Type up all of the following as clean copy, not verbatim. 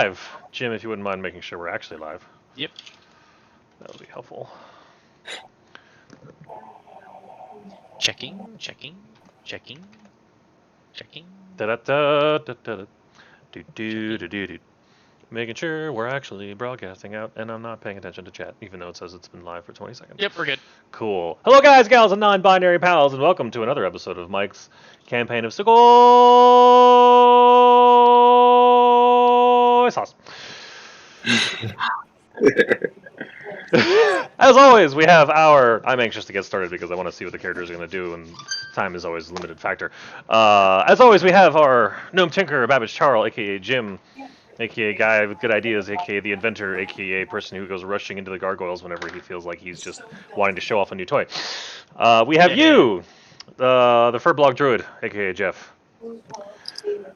live. Jim, if you wouldn't mind making sure we're actually live. Yep. That would be helpful. Checking. Da-da-da-da-da-da. Do-do-do-do-do. Making sure we're actually broadcasting out, and I'm not paying attention to chat, even though it says it's been live for 20 seconds. Yep, we're good. Cool. Hello, guys, gals, and non-binary pals, and welcome to another episode of Mike's campaign of Sugoi sauce. As always, we have our... I'm anxious to get started because I want to see what the characters are going to do, and time is always a limited factor. As always, we have our Gnome Tinker, Babbage Charl, a.k.a. Jim, a.k.a. guy with good ideas, a.k.a. the inventor, a.k.a. person who goes rushing into the gargoyles whenever he feels like he's just wanting to show off a new toy. We have you, the Furblog Druid, a.k.a. Jeff,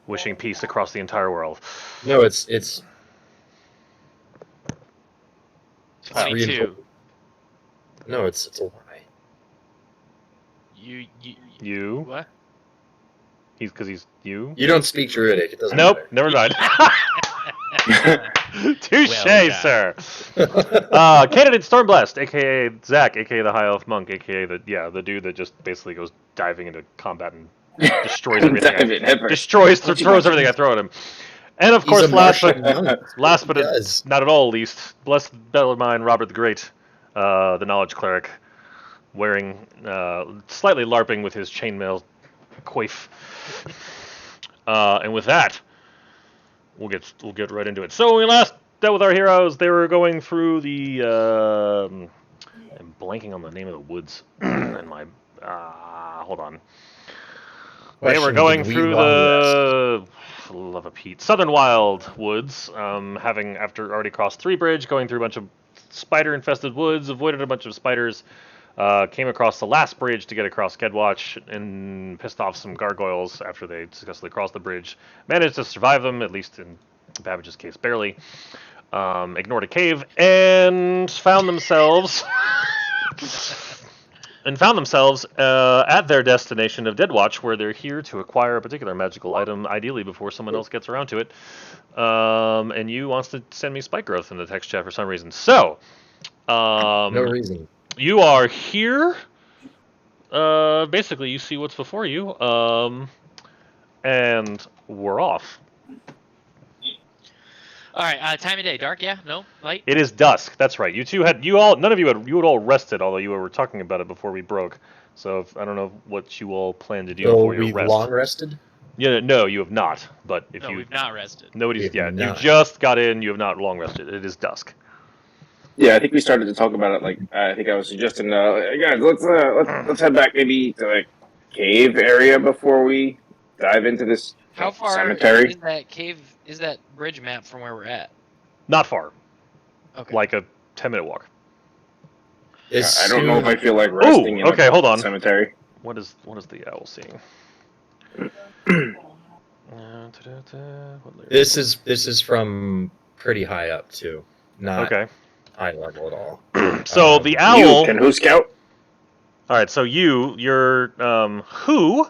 wishing peace across the entire world. No, it's 22. No, it's a lie. You? What? Because he's you? You don't speak Druidic. It doesn't Nope, matter. never mind. Touche, Well sir. Candidate Stormblast, aka Zach, aka the High Elf Monk, aka the dude that just basically goes diving into combat and destroys everything. Throws everything I throw at him. And of course, last but not at all least, blessed Bellarmine Robert the Great, the Knowledge Cleric, wearing slightly LARPing with his chainmail coif. And with that, we'll get right into it. So when we last dealt with our heroes, they were going through the I'm blanking on the name of the woods. And my hold on. They were going through the love a Pete Southern Wild Woods, after already crossed 3 Bridge, going through a bunch of spider-infested woods, avoided a bunch of spiders. Came across the last bridge to get across Kedwatch and pissed off some gargoyles after they successfully crossed the bridge. Managed to survive them, at least in Babbage's case, barely. Ignored a cave and found themselves at their destination of Deadwatch, where they're here to acquire a particular magical item, ideally before someone else gets around to it. And you wants to send me spike growth in the text chat for some reason. So, no reason. You are here. Basically, you see what's before you. And we're off. All right. Time of day. Dark. Yeah. No. Light. It is dusk. That's right. You had all rested, although you were talking about it before we broke. So I don't know what you all plan to do before you rest. Long rested? Yeah. No, you have not. But we've not rested. Nobody's yet. You just got in. You have not long rested. It is dusk. Yeah, I think we started to talk about it. Like, I think I was suggesting, guys, let's head back maybe to the cave area before we dive into this How far cemetery. is that cave? Is that bridge map from where we're at? Not far. Okay. Like a 10-minute walk. I don't know if I feel like resting in hold on. Cemetery. What is the owl seeing? This is from pretty high up too. Not high level at all. So the owl. Can who scout? All right. So your who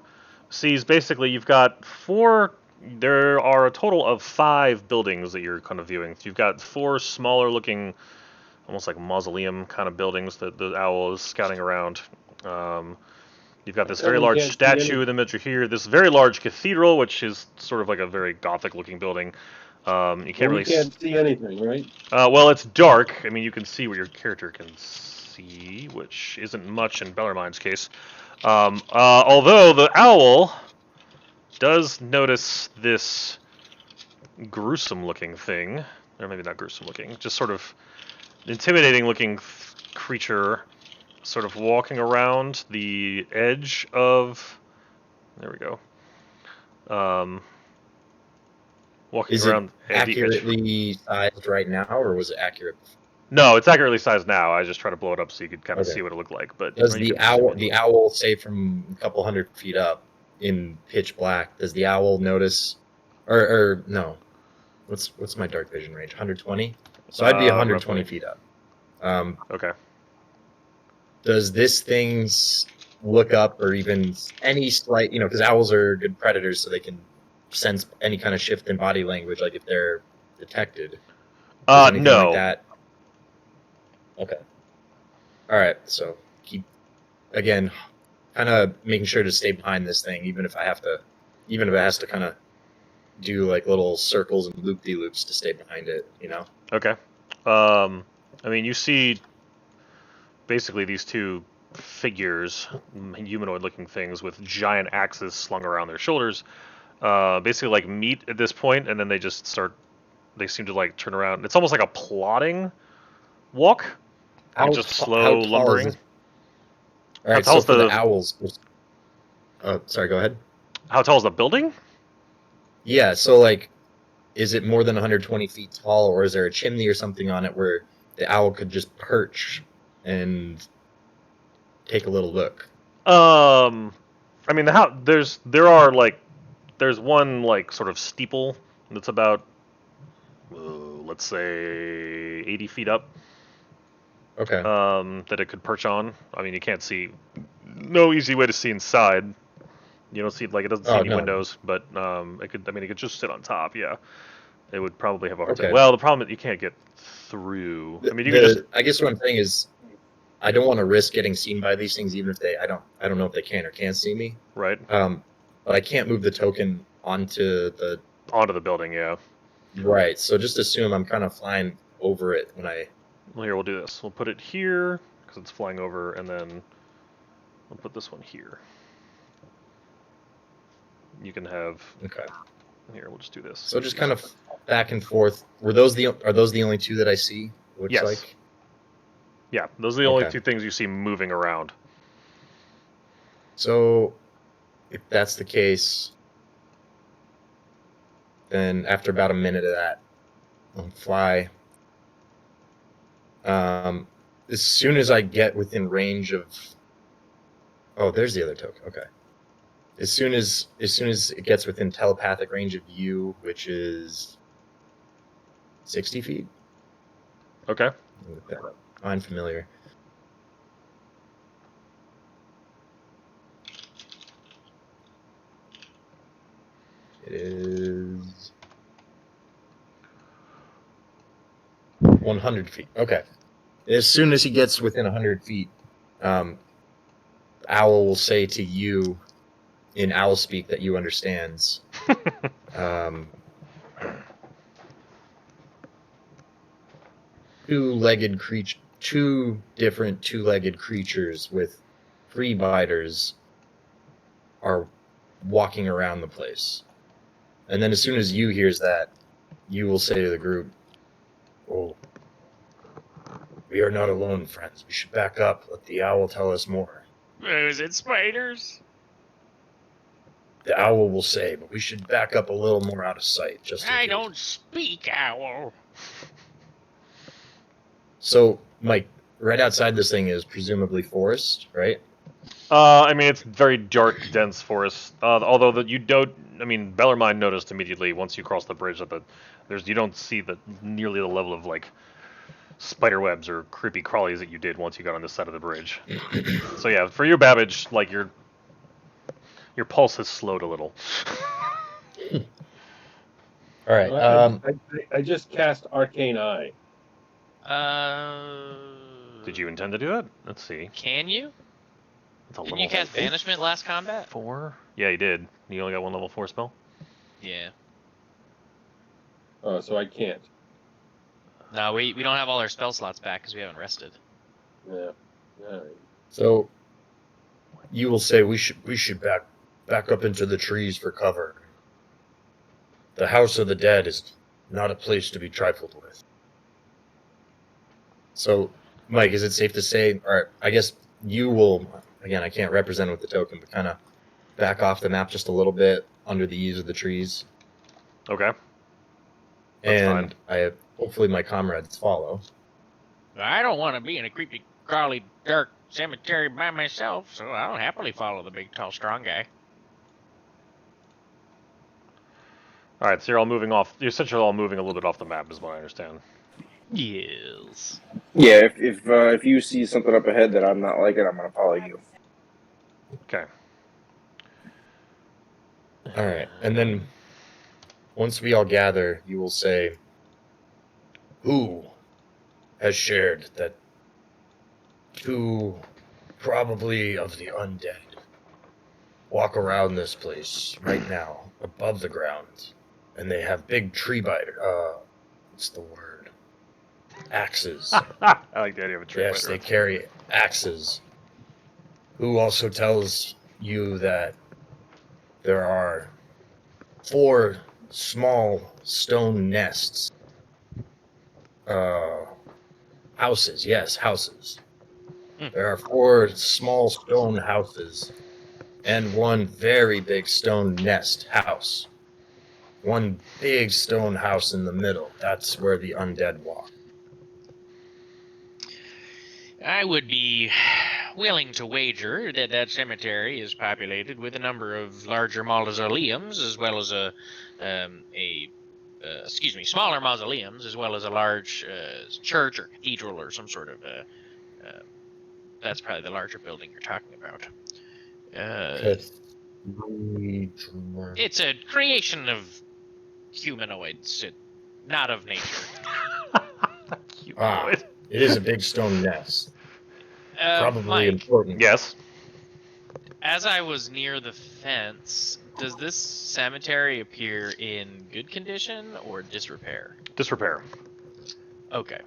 sees basically you've got 4. There are a total of 5 buildings that you're kind of viewing. You've got 4 smaller looking, almost like mausoleum kind of buildings that the owl is scouting around. You've got this very large statue in the middle here. This very large cathedral, which is sort of like a very Gothic-looking building. You can't see anything, right? Well, it's dark. I mean, you can see what your character can see, which isn't much in Bellarmine's case. Although the owl does notice this gruesome-looking thing, or maybe not gruesome-looking, just sort of intimidating-looking creature, sort of walking around the edge of. There we go. Walking around. Is it accurately sized right now, or was it accurate? No, it's accurately sized now. I just try to blow it up so you could kind of see what it looked like. But does the owl, say from a couple hundred feet up in pitch black? Does the owl notice, or no? What's my dark vision range? 120. So I'd be 120 feet up. Okay. Does this thing look up, or even any slight, because owls are good predators, so they can sense any kind of shift in body language, like if they're detected. Anything No. like that? Okay. All right. So keep again, kind of making sure to stay behind this thing, even if it has to kind of do like little circles and loop-de-loops to stay behind it. Okay. I mean, you see basically these two figures, humanoid-looking things with giant axes slung around their shoulders, basically like meet at this point, and then they just start. They seem to like turn around. It's almost like a plodding walk, like just slow how tall lumbering. is this? All right. How tall So is for the the? owls. Oh, sorry. Go ahead. How tall is the building? Yeah. So like, is it more than 120 feet tall, or is there a chimney or something on it where the owl could just perch and take a little look? I mean, there's one like sort of steeple that's about let's say 80 feet up. Okay. That it could perch on. I mean, you can't see. No easy way to see inside. You don't see like it doesn't see any No. windows, but it could. I mean, it could just sit on top. Yeah, it would probably have a hard time. Okay. Well, the problem is you can't get through. I mean, you can just. I guess what I'm saying is, I don't want to risk getting seen by these things, even if I don't know if they can or can't see me. Right. But I can't move the token onto the building. Yeah. right. So just assume I'm kind of flying over it when I. Well, here we'll do this. We'll put it here because it's flying over, and then we'll put this one here. You can have. Okay. Here, we'll just do this. So just kind of back and forth. Are those the only two that I see? Looks Yes. like. Yeah, those are the only Okay. two things you see moving around. So, if that's the case, then after about a minute of that, I'll fly. As soon as I get within range of, oh, there's the other token. Okay. As soon as it gets within telepathic range of you, which is 60 feet. Okay. I'm familiar. It is 100 feet. Okay. As soon as he gets within 100 feet, Owl will say to you in owl speak that you understands. Two different two-legged creatures with free biters are walking around the place. And then as soon as you hears that, you will say to the group, "Oh, we are not alone, friends. We should back up. Let the owl tell us more." Is it spiders? The owl will say, but we should back up a little more out of sight. I don't speak owl. So, Mike, right outside this thing is presumably forest, right? I mean, it's very dark, dense forest. Although you don't. I mean, Bellarmine noticed immediately once you cross the bridge that you don't see nearly the level of like spider webs or creepy crawlies that you did once you got on this side of the bridge. So yeah, for you, Babbage, like your pulse has slowed a little. All right. I just cast Arcane Eye. Did you intend to do that? Let's see. Can you? It's a Didn't level you cast Banishment last combat? 4. Yeah, you did. You only got one level 4 spell. Yeah. Oh, so I can't. No, we don't have all our spell slots back because we haven't rested. Yeah. All right. So you will say we should back up into the trees for cover. The house of the dead is not a place to be trifled with. So, Mike, is it safe to say, or I guess you will, again, I can't represent with the token, but kind of back off the map just a little bit under the eaves of the trees. Okay. That's and fine. Hopefully my comrades follow. I don't want to be in a creepy, crawly, dark cemetery by myself, so I'll happily follow the big, tall, strong guy. All right, so you're all moving off. You're essentially all moving a little bit off the map, is what I understand. Yes. Yeah, if you see something up ahead that I'm not liking, I'm gonna follow you. Okay. All right, and then once we all gather, you will say, who has shared that two, probably of the undead, walk around this place right now, above the ground, and they have big tree biter. What's the word? Axes. I like the idea of a tree Yes, biter. they carry axes. Who also tells you that there are 4 small stone nests. Houses, yes, houses. There are 4 small stone houses and 1 very big stone nest house. 1 big stone house in the middle. That's where the undead walk. I would be willing to wager that that cemetery is populated with a number of larger mausoleums, as well as smaller mausoleums, as well as a large church or cathedral or some sort of. That's probably the larger building you're talking about. It's a creation of humanoids, not of nature. Humanoid. It is a big stone nest. Probably Mike, important. Yes. as I was near the fence, does this cemetery appear in good condition or disrepair? Disrepair. Okay.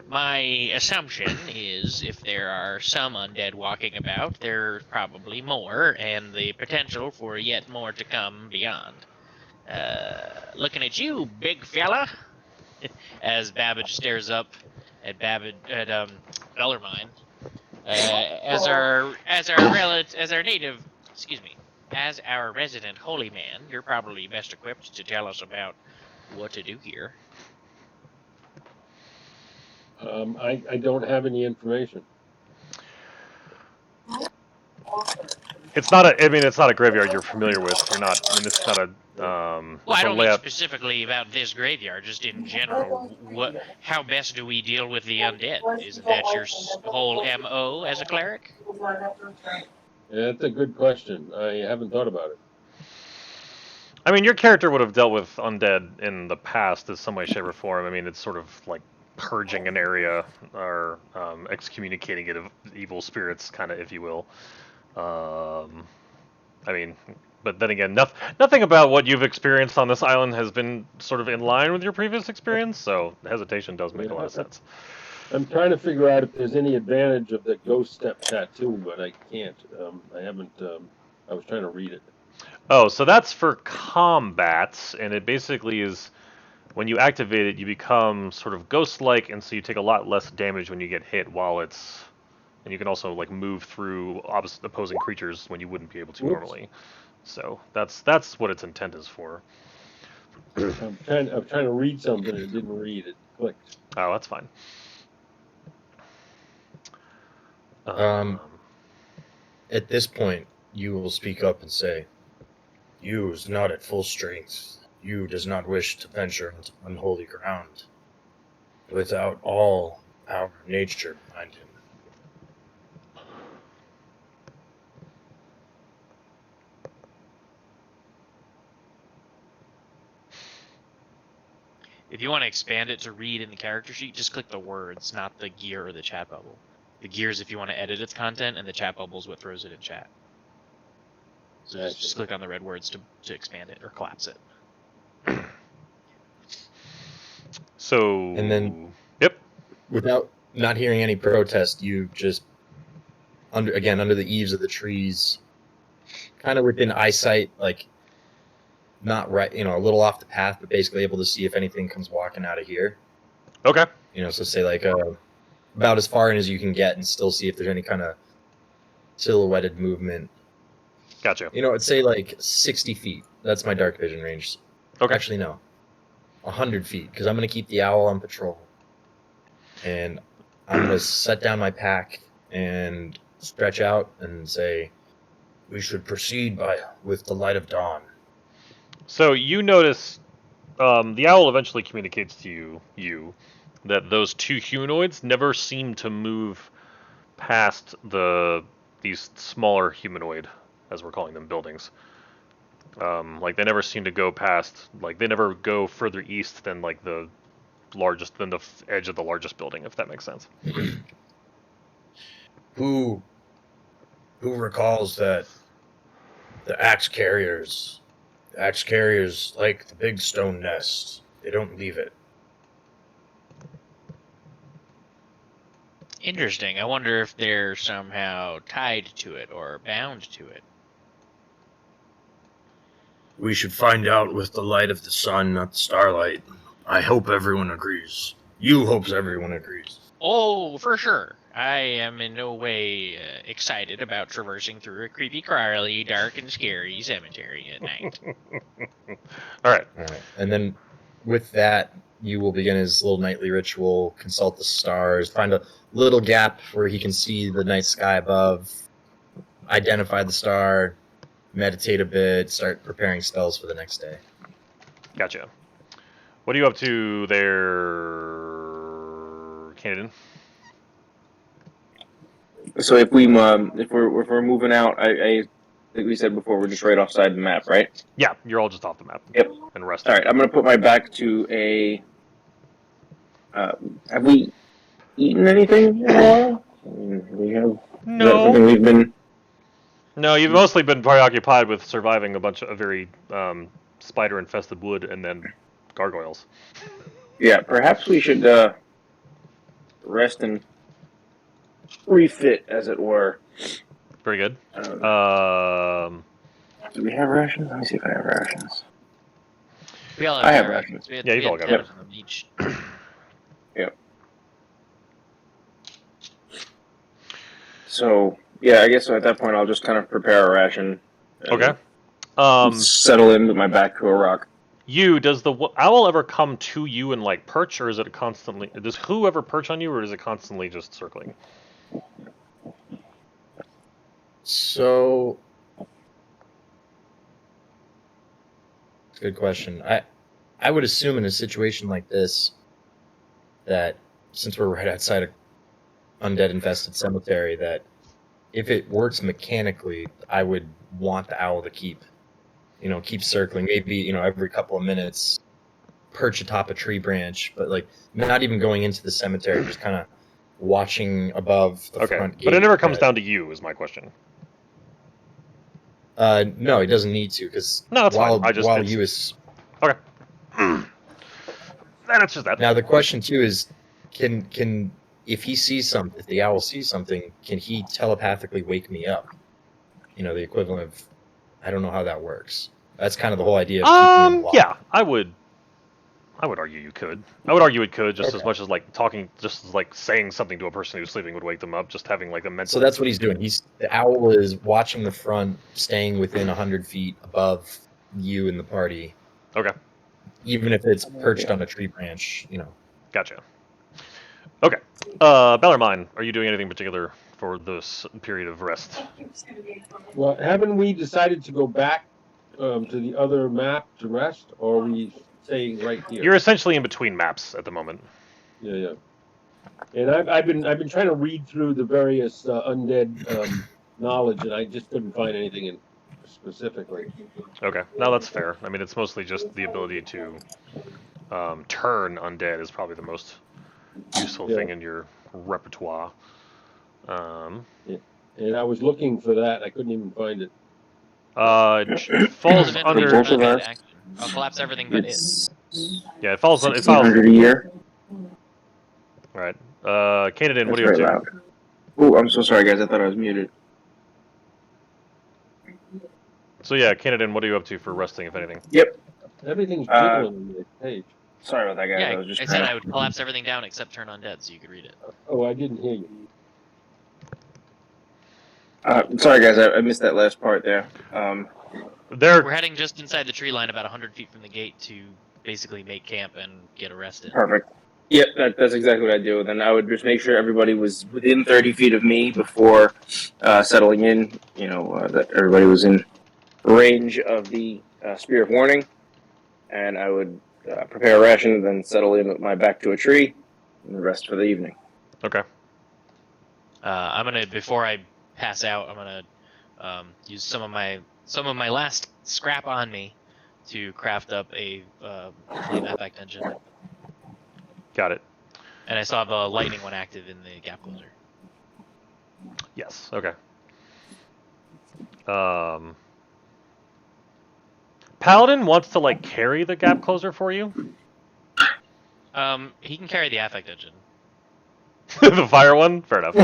My assumption is if there are some undead walking about, there's probably more, and the potential for yet more to come beyond. Looking at you, big fella, as Babbage stares up at Bellarmine. As our resident holy man, you're probably best equipped to tell us about what to do here. I don't have any information. It's not a. I mean, it's not a graveyard you're familiar with. You're not. I mean, this is not a. Well, It's I a don't mean layout. specifically about this graveyard, just in general. How best do we deal with the undead? Isn't that your whole MO as a cleric? That's a good question. I haven't thought about it. I mean, your character would have dealt with undead in the past in some way, shape, or form. I mean, it's sort of like purging an area or excommunicating it of evil spirits, kind of, if you will. I mean, but then again, nothing about what you've experienced on this island has been sort of in line with your previous experience, so hesitation does make a lot of sense. I'm trying to figure out if there's any advantage of the ghost step tattoo, but I can't. I haven't. I was trying to read it. Oh, so that's for combat, and it basically is when you activate it, you become sort of ghost-like, and so you take a lot less damage when you get hit while it's. And you can also like move through opposing creatures when you wouldn't be able to normally. So that's what its intent is for. I'm trying to read something and it didn't read. It clicked. Oh, that's fine. At this point, you will speak up and say, "You is not at full strength. You does not wish to venture into unholy ground without all power of nature behind him." If you want to expand it to read in the character sheet, just click the words, not the gear or the chat bubble. The gear is if you want to edit its content, and the chat bubble is what throws it in chat. So just click on the red words to expand it or collapse it. So. And then, yep. Without not hearing any protest, you just under the eaves of the trees, kind of within eyesight, like not right, a little off the path, but basically able to see if anything comes walking out of here. Okay. So say like about as far in as you can get and still see if there's any kind of silhouetted movement. Gotcha. I'd say like 60 feet. That's my dark vision range. Okay. Actually, no. 100 feet, because I'm going to keep the owl on patrol. And I'm going to set down my pack and stretch out and say, "We should proceed with the light of dawn." So you notice the owl eventually communicates to you that those 2 humanoids never seem to move past these smaller humanoid, as we're calling them, buildings. Like they never seem to go past. Like they never go further east than like the edge of the largest building, if that makes sense. Who recalls that the axe carriers like the big stone nest. They don't leave it. Interesting. I wonder if they're somehow tied to it or bound to it. We should find out with the light of the sun, not the starlight. I hope everyone agrees. You hopes everyone agrees. Oh, for sure. I am in no way excited about traversing through a creepy, crawly, dark, and scary cemetery at night. All right. And then with that, you will begin his little nightly ritual, consult the stars, find a little gap where he can see the night sky above, identify the star, meditate a bit, start preparing spells for the next day. Gotcha. What are you up to there, Canadian? So if we're moving out, I think we said before we're just right offside the map, right? Yeah, you're all just off the map. Yep. And resting. All right, I'm gonna put my back to a. Have we eaten anything in a while? We have. No. Is that something we've been? No, you've mostly been preoccupied with surviving a bunch of very spider-infested wood and then gargoyles. Yeah, perhaps we should rest and refit, as it were. Very good. Do we have rations? Let me see if I have rations. We all I have rations. rations. Yeah, you've all got 10 rations. of them each. Yep. So, yeah, I guess at that point I'll just kind of prepare a ration. Okay. Settle in with my back to a rock. Does the owl ever come to you and like perch, or is it constantly? Does who ever perch on you, or is it constantly just circling? So, good question. I would assume in a situation like this that since we're right outside a undead infested cemetery, that if it works mechanically, I would want the owl to keep circling. Maybe, every couple of minutes, perch atop a tree branch, but like not even going into the cemetery, just kind of watching above the front gate. But it never comes down to you, is my question. No, he doesn't need to, because no, fine. Okay. That's just that. Now the question too is, can if the owl sees something, can he telepathically wake me up? The equivalent of, I don't know how that works. That's kind of the whole idea of keeping him alive. Yeah, I would argue you could. I would argue it could just as much as like talking, just as like saying something to a person who's sleeping would wake them up. Just having like a mental. So that's what he's doing. The owl is watching the front, staying within 100 feet above you and the party. Okay. Even if it's perched on a tree branch, Gotcha. Okay. Bellarmine, are you doing anything particular for this period of rest? Well, haven't we decided to go back to the other map to rest, or are we staying right here? You're essentially in between maps at the moment. Yeah. And I've been trying to read through the various undead knowledge, and I just couldn't find anything specifically. Okay, no, that's fair. I mean, it's mostly just the ability to turn undead is probably the most useful thing in your repertoire. And I was looking for that. I couldn't even find it. Falls under. I'll collapse everything but it. Yeah, it falls. It falls. 100 a year. All right. Canadian, what are you up to? Oh, I'm so sorry, guys. I thought I was muted. So yeah, Canadian, what are you up to for resting, if anything? Yep. Everything's jiggling on the page. Sorry about that, guys. Yeah, I said I would collapse everything down except turn on dead so you could read it. Oh, I didn't hear you. Sorry, guys. I missed that last part there. We're heading just inside the tree line, about 100 feet from the gate, to basically make camp and get arrested. Perfect. Yeah, that's exactly what I'd do. Then I would just make sure everybody was within 30 feet of me before settling in. That everybody was in range of the Spear of Warning. And I would prepare a ration, then settle in with my back to a tree, and rest for the evening. Okay. Before I pass out, I'm gonna use some of my last scrap on me to craft up a flame affect engine. Got it. And I saw the lightning one active in the gap closer. Yes. Okay. Paladin wants to like carry the gap closer for you. He can carry the affect engine. The fire one, fair enough.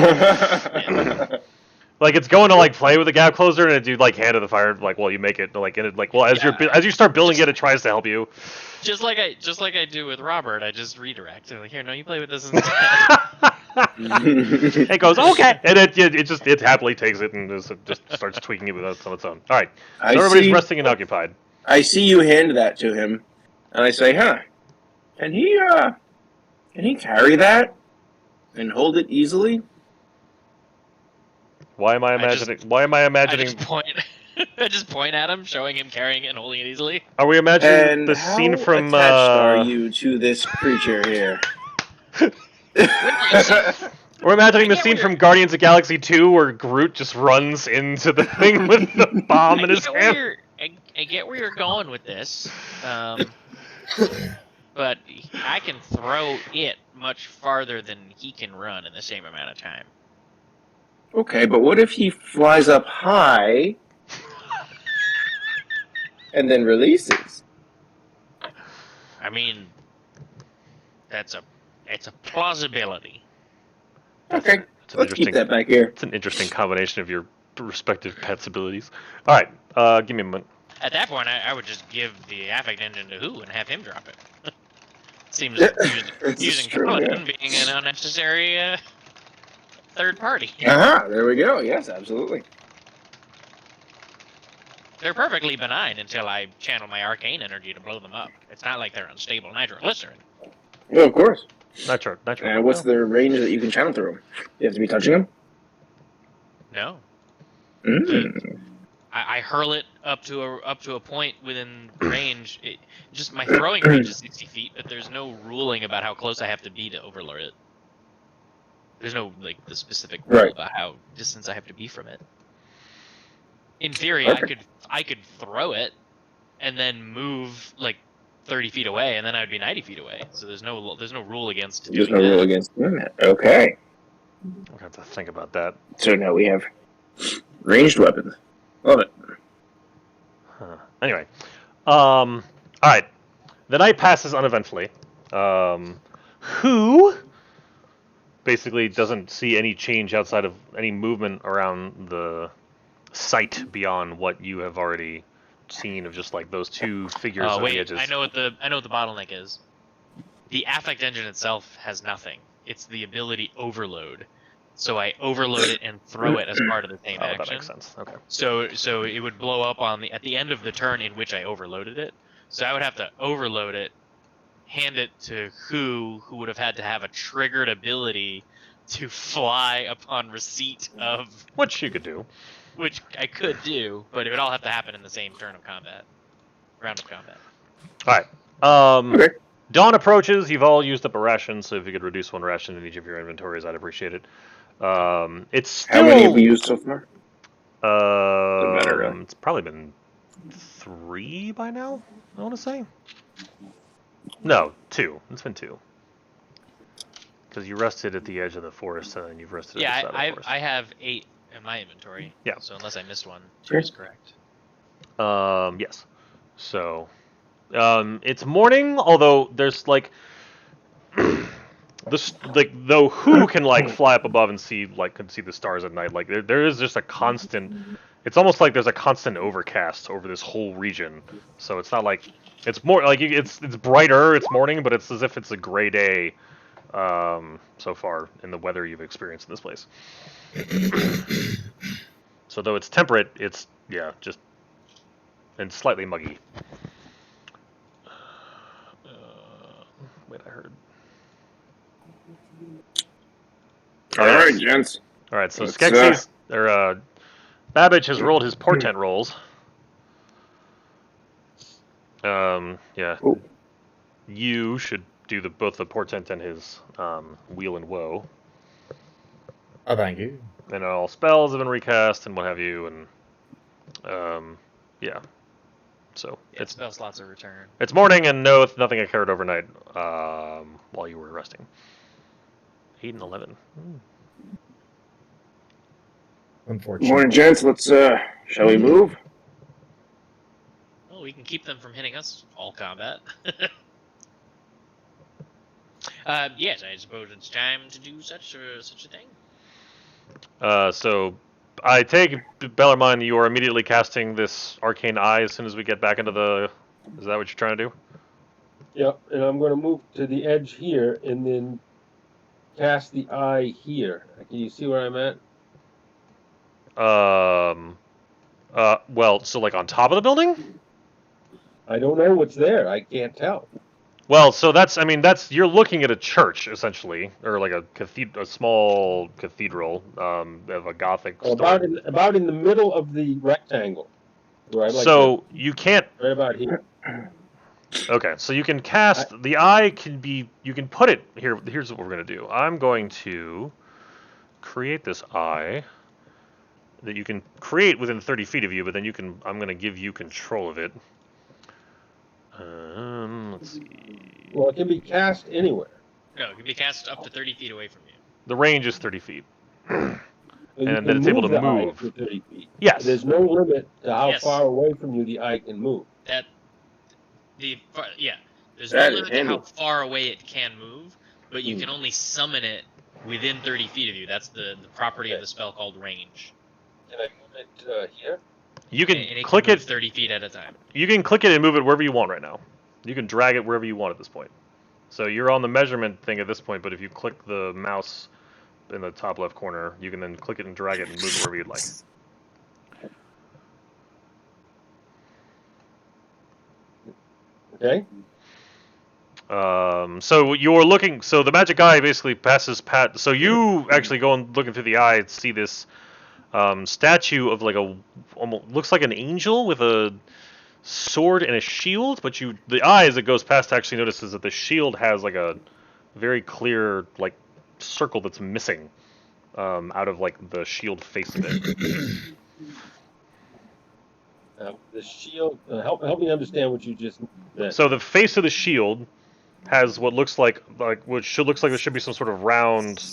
Like it's going to like play with the gap closer, and you like hand it the fire, like you make it like in it like as you start building it tries to help you. Just like I do with Robert, I just redirect. I'm like, here, no, you play with this instead. It goes okay, and it happily takes it and just starts tweaking it on its own. All right, so everybody's resting and occupied. I see you hand that to him, and I say, "Huh? Can he carry that and hold it easily?" Why am I imagining? I just point at him, showing him carrying it and holding it easily. Are we imagining And the how scene from? attached are you to this creature here? We're imagining the scene from Guardians of Galaxy 2 where Groot just runs into the thing with the bomb in his hand. I get where you're going with this, but I can throw it much farther than he can run in the same amount of time. Okay, but what if he flies up high and then releases? I mean, it's a plausibility. Okay, let's keep that back here. It's an interesting combination of your respective pet's abilities. All right, give me a moment. At that point, I would just give the affect engine to Who and have him drop it. Seems using Paladin being an unnecessary third party. There we go. Yes, absolutely. They're perfectly benign until I channel my arcane energy to blow them up. It's not like they're unstable nitroglycerin. Yeah, of course. Nitro. And what's the range that you can channel through them? You have to be touching them? No. Mm. I hurl it up to a point within range. Just my throwing range is 60 feet, but there's no ruling about how close I have to be to overlord it. There's no like the specific rule about how distance I have to be from it. In theory, perfect. I could throw it and then move like 30 feet away, and then I'd be 90 feet away. So there's no rule against doing that. There's no rule against doing that. Okay. I'm gonna have to think about that. So now we have ranged weapons. Love it. Huh. Anyway, all right. The night passes uneventfully. Who basically doesn't see any change outside of any movement around the site beyond what you have already seen of just like those two figures on the edges. I know what the bottleneck is. The affect engine itself has nothing. It's the ability overload. So I overload it and throw it as part of the same action. That makes sense. Okay. So it would blow up at the end of the turn in which I overloaded it. So I would have to overload it, hand it to who would have had to have a triggered ability to fly upon receipt of... Which you could do. Which I could do, but it would all have to happen in the same round of combat. All right. Okay. Dawn approaches. You've all used up a ration, so if you could reduce one ration in each of your inventories, I'd appreciate it. It's still... How many have we used so far? It's probably been 3 by now, I want to say. No, 2. It's been 2. Because you rested at the edge of the forest, and then you've rested at the side of the forest. I have 8 in my inventory. Yeah. So unless I missed one, 2 is correct. Yes. So, it's morning, although there's like... though who can like fly up above and see the stars at night. Like there is just a constant. It's almost like there's a constant overcast over this whole region. So it's not like it's more like it's brighter. It's morning, but it's as if it's a gray day. So far in the weather you've experienced in this place. So though it's temperate, it's just and slightly muggy. Wait, I heard. All right, gents. All right, so Skeksis Babbage has rolled his portent rolls. Yeah. Ooh. You should do both the portent and his wheel and woe. Oh, thank you. And all spells have been recast and what have you, and yeah. It's spell slots are returned. It's morning, and no, nothing occurred overnight while you were resting. 8 and 11. Unfortunately. Morning, gents. Let's shall we move? Well, we can keep them from hitting us all combat. Yes, I suppose it's time to do such a thing. So I take Bellarmine, you are immediately casting this arcane eye as soon as we get back into the. Is that what you're trying to do? Yep, and I'm going to move to the edge here and then cast the eye here. Can you see where I'm at? Well, so like on top of the building? I don't know what's there. I can't tell. Well, so that's you're looking at a church essentially, or like a small cathedral, of a Gothic style. About in the middle of the rectangle. Where I'd like So you can't. right about here. Okay, so you can cast the eye. You can put it here. Here's what we're gonna do. I'm going to create this eye that you can create within 30 feet of you, but then I'm gonna give you control of it. Let's see. Well, it can be cast anywhere. No, it can be cast up to 30 feet away from you. The range is 30 feet. So And then it's able to the eye move. to 30 feet. Yes. There's no limit to how Yes. far away from you the eye can move. There's That no is limit to handy. how far away it can move, but you can only summon it within 30 feet of you. That's the property of the spell called range. Can I move it here? You can And click can it. move 30 feet at a time. You can click it and move it wherever you want right now. You can drag it wherever you want at this point. So you're on the measurement thing at this point, but if you click the mouse in the top left corner, you can then click it and drag it and move it wherever you'd like. Okay. So you're looking. So the magic eye basically passes pat. So you actually go and looking through the eye and see this statue of like almost looks like an angel with a sword and a shield. But the eye as it goes past actually notices that the shield has like a very clear like circle that's missing out of like the shield face of it. The shield. Help me understand what you just meant. So the face of the shield has what looks like looks like there should be some sort of round,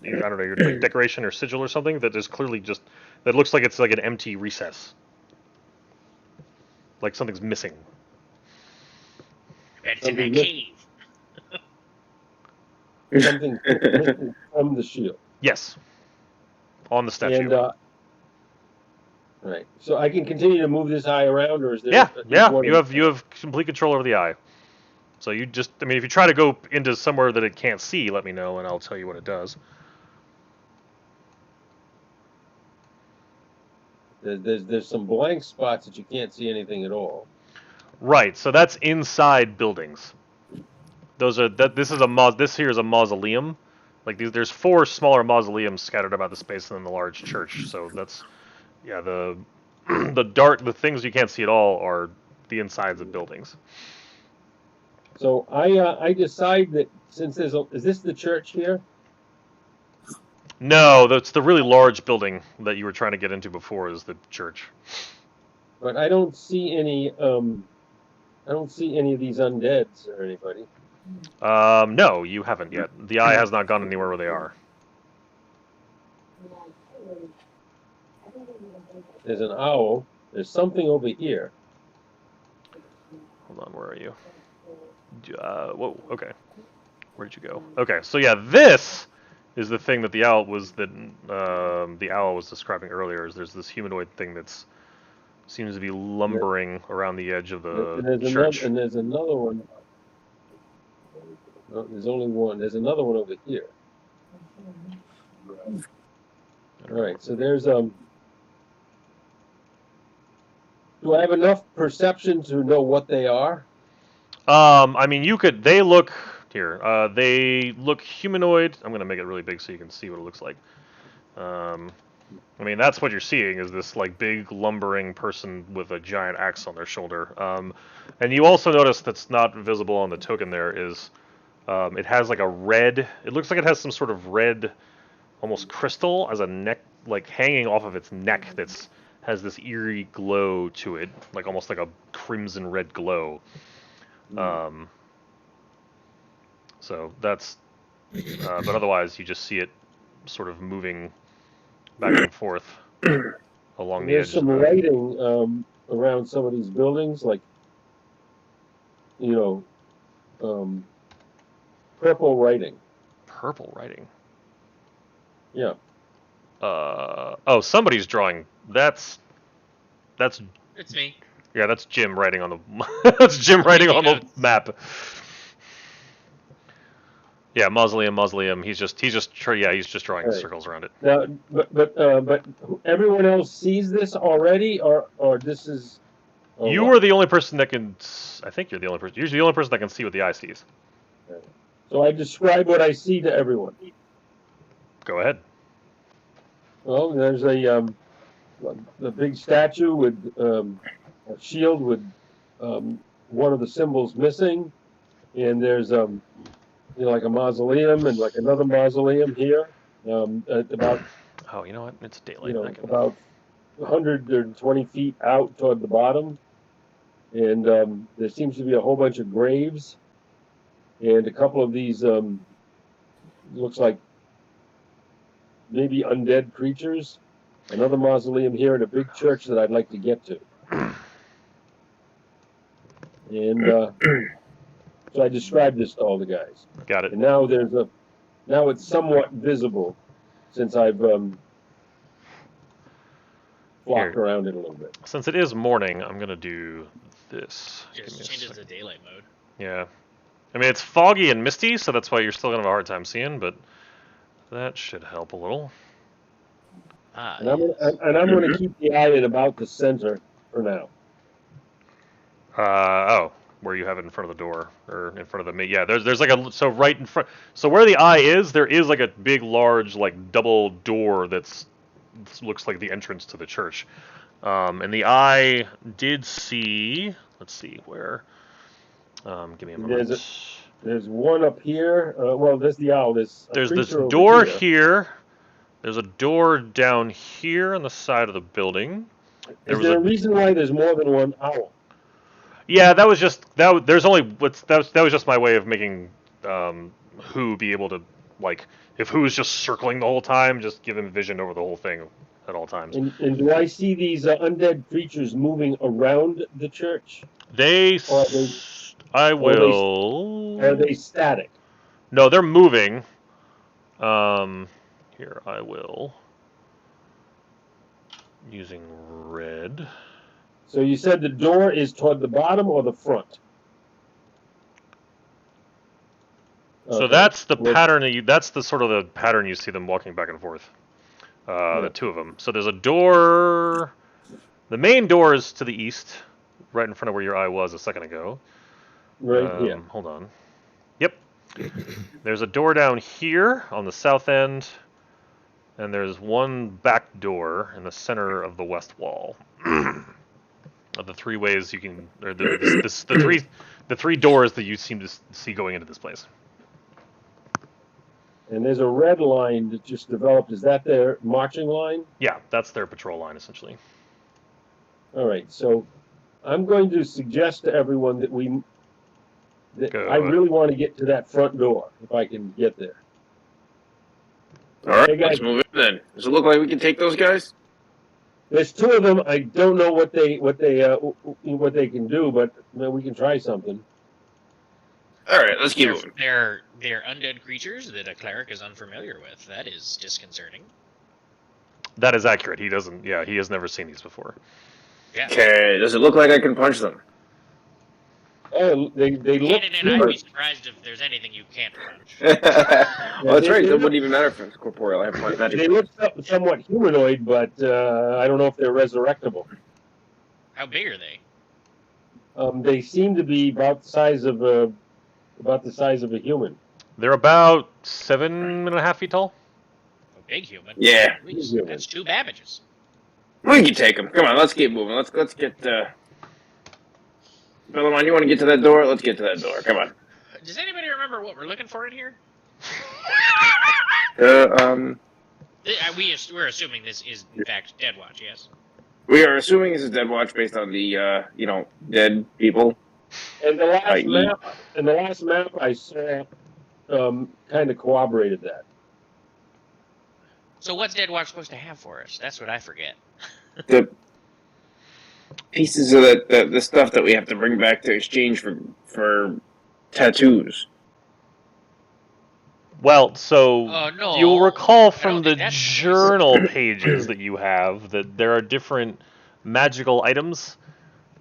I don't know, like decoration or sigil or something that is clearly just that looks like it's like an empty recess, like something's missing. It's in a cave. Something missing from the shield. Yes, on the statue. And right. So I can continue to move this eye around, or is there? Yeah. You have complete control over the eye. So you just, if you try to go into somewhere that it can't see, let me know and I'll tell you what it does. There's some blank spots that you can't see anything at all. Right. So that's inside buildings. This here is a mausoleum. Like there's 4 smaller mausoleums scattered about the space and then the large church. So that's the things you can't see at all are the insides of buildings. So I decide that since is this the church here? No, that's the really large building that you were trying to get into before is the church. But I don't see any of these undeads or anybody. No, you haven't yet. The eye has not gone anywhere where they are. There's an owl. There's something over here. Hold on, where are you? Whoa, okay. Where'd you go? Okay, so yeah, this is the thing that the owl was describing earlier. Is there's this humanoid thing that's seems to be lumbering around the edge of the church. And there's another one. No, there's only one. There's another one over here. All right. So there's Do I have enough perception to know what they are? You could. They look here. They look humanoid. I'm gonna make it really big so you can see what it looks like. That's what you're seeing is this like big lumbering person with a giant axe on their shoulder. And you also notice that's not visible on the token. There is. It has like a red. It looks like it has some sort of red, almost crystal as a neck, like hanging off of its neck. That's has this eerie glow to it, like almost like a crimson red glow. So that's, but otherwise you just see it sort of moving back and forth along And the there's edges some of the. writing around some of these buildings, like, purple writing. Purple writing. Yeah. Oh, somebody's drawing. That's. It's me. Yeah, that's Jim writing on the. That's Jim writing on the map. Yeah, mausoleum. He's just drawing Right. circles around it. Now, but everyone else sees this already, or this is. Or You what? are the only person that can. I think you're the only person. You're the only person that can see what the eye sees. So I describe what I see to everyone. Go ahead. Well, there's a big statue with a shield with one of the symbols missing, and there's like a mausoleum and like another mausoleum here, at about Oh, you know what? It's daylight. about 120 feet out toward the bottom, and there seems to be a whole bunch of graves, and a couple of these looks like maybe undead creatures. Another mausoleum here, and a big church that I'd like to get to. And so I described this to all the guys. Got it. And now now it's somewhat visible since I've flopped around it a little bit. Since it is morning, I'm gonna do this. Just changes to daylight mode. Yeah. I mean, it's foggy and misty, so that's why you're still gonna have a hard time seeing, but that should help a little. And I'm gonna keep the eye at about the center for now. Where you have it in front of the door or in front of the yeah. There's like so right in front. So where the eye is, there is like a big, large, like double door looks like the entrance to the church. And the eye did see. Let's see where. Give me a moment. There's one up here. Well, there's the owl. There's this door here. There's a door down here on the side of the building. Is there a reason why there's more than one owl? Yeah, that was just that. There's only that was just my way of making Who be able to, like, if Who's just circling the whole time, just give him vision over the whole thing at all times. And do I see these undead creatures moving around the church? I will. Are they static? No, they're moving. Here, I will. Using red. So you said the door is toward the bottom or the front? So that's the pattern that's the sort of the pattern you see them walking back and forth. The two of them. So there's a door. The main door is to the east, right in front of where your eye was a second ago. Right here. Hold on. Yep. There's a door down here on the south end, and there's one back door in the center of the west wall. Of the three ways you can, or the three doors that you seem to see going into this place. And there's a red line that just developed. Is that their marching line? Yeah, that's their patrol line, essentially. All right, so I'm going to suggest to everyone that I really want to get to that front door, if I can get there. All right, let's move in then. Does it look like we can take those guys? There's two of them. I don't know what they can do, but we can try something. All right, let's keep moving. They're undead creatures that a cleric is unfamiliar with. That is disconcerting. That is accurate. He doesn't. Yeah, he has never seen these before. Yeah. Okay. Does it look like I can punch them? Oh, they look. And I'd be surprised if there's anything you can't punch. Well, that's right. It wouldn't even matter if it's corporeal. I have magic. They look somewhat humanoid, but I don't know if they're resurrectable. How big are they? They seem to be about the size of a human. They're about 7.5 feet tall. A big human. Yeah. That's 2 Babbages. We can take them. Come on, let's keep moving. Let's get. Bellamon, you want to get to that door? Let's get to that door. Come on. Does anybody remember what we're looking for in here? We're We're assuming this is in fact Dead Watch, yes. We are assuming this is Dead Watch based on the dead people. And the last I.e. map I saw kind of corroborated that. So what's Dead Watch supposed to have for us? That's what I forget. The pieces of the stuff that we have to bring back to exchange for tattoos. Well, so Oh, no, you'll recall I from don't the think that's the case. journal pages that you have that there are different magical items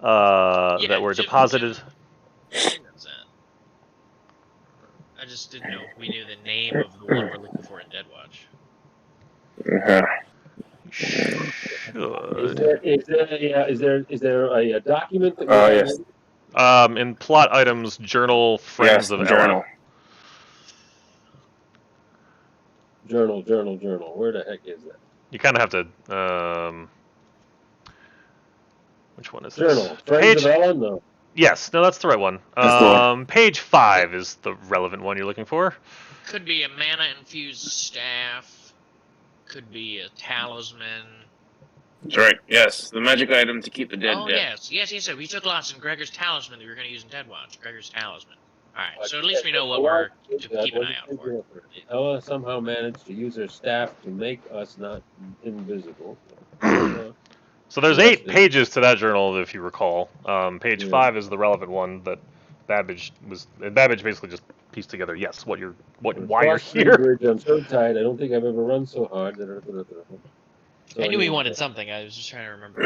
Yeah, that were Jim- deposited. I knows that. I just didn't know if we knew the name of the one we're looking for in Dead Watch. Uh-huh. Should. Is there a document that we Oh, have? yes. In plot items, journal, friends Yes, of the Ella. journal. Journal. Where the heck is that? You kind of have to. Which one is Journal. this? Friends Page. of Ellen? No. Yes, no, that's the right one. That's the one. Page 5 is the relevant one you're looking for. Could be a mana-infused staff. Could be a talisman. That's right. Yes, the magic item to keep the dead Oh, dead. yes. We took lots in Gregor's talisman that we were going to use in Dead Watch. Gregor's talisman. Alright, so at least we know what we're to keep an eye out for. Ella somehow managed to use her staff to make us not invisible. So there's Yes, 8 pages to that journal, if you recall. Page Yeah. 5 is the relevant one that Babbage was. Babbage basically just pieced together. Yes, why you're here. Bridge, I'm so tired. I don't think I've ever run so hard. So I knew he anyway, wanted something. I was just trying to remember.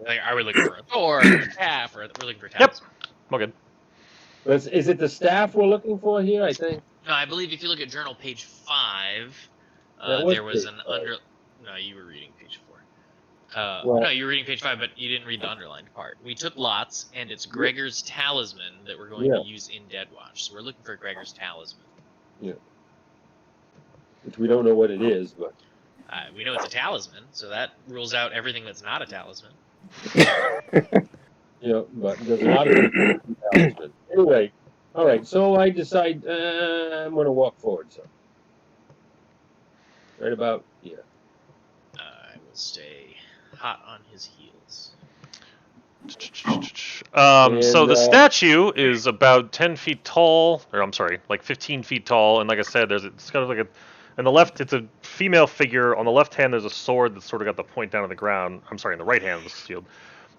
Like, are we looking for a sword, a staff, or we're looking for a talisman? Well, good. But is it the staff we're looking for here? I think. No, I believe if you look at journal page 5, That was there was page an 5. No, you were reading page 4. Well- No, you were reading page 5, but you didn't read the underlined part. We took lots, and it's Gregor's talisman that we're going to use in Dead Watch. So we're looking for Gregor's talisman. Which we don't know what it is, but We know it's a talisman, so that rules out everything that's not a talisman. but there's a lot of people talisman. Anyway, all right. So I decide I'm going to walk forward. So right about I will stay hot on his heels. So the statue is about 10 feet tall, or I'm sorry, like 15 feet tall, and like I said, it's kind of like on the left, it's a female figure. On the left hand, there's a sword that's sort of got the point down on the ground. I'm sorry, on the right hand is the shield.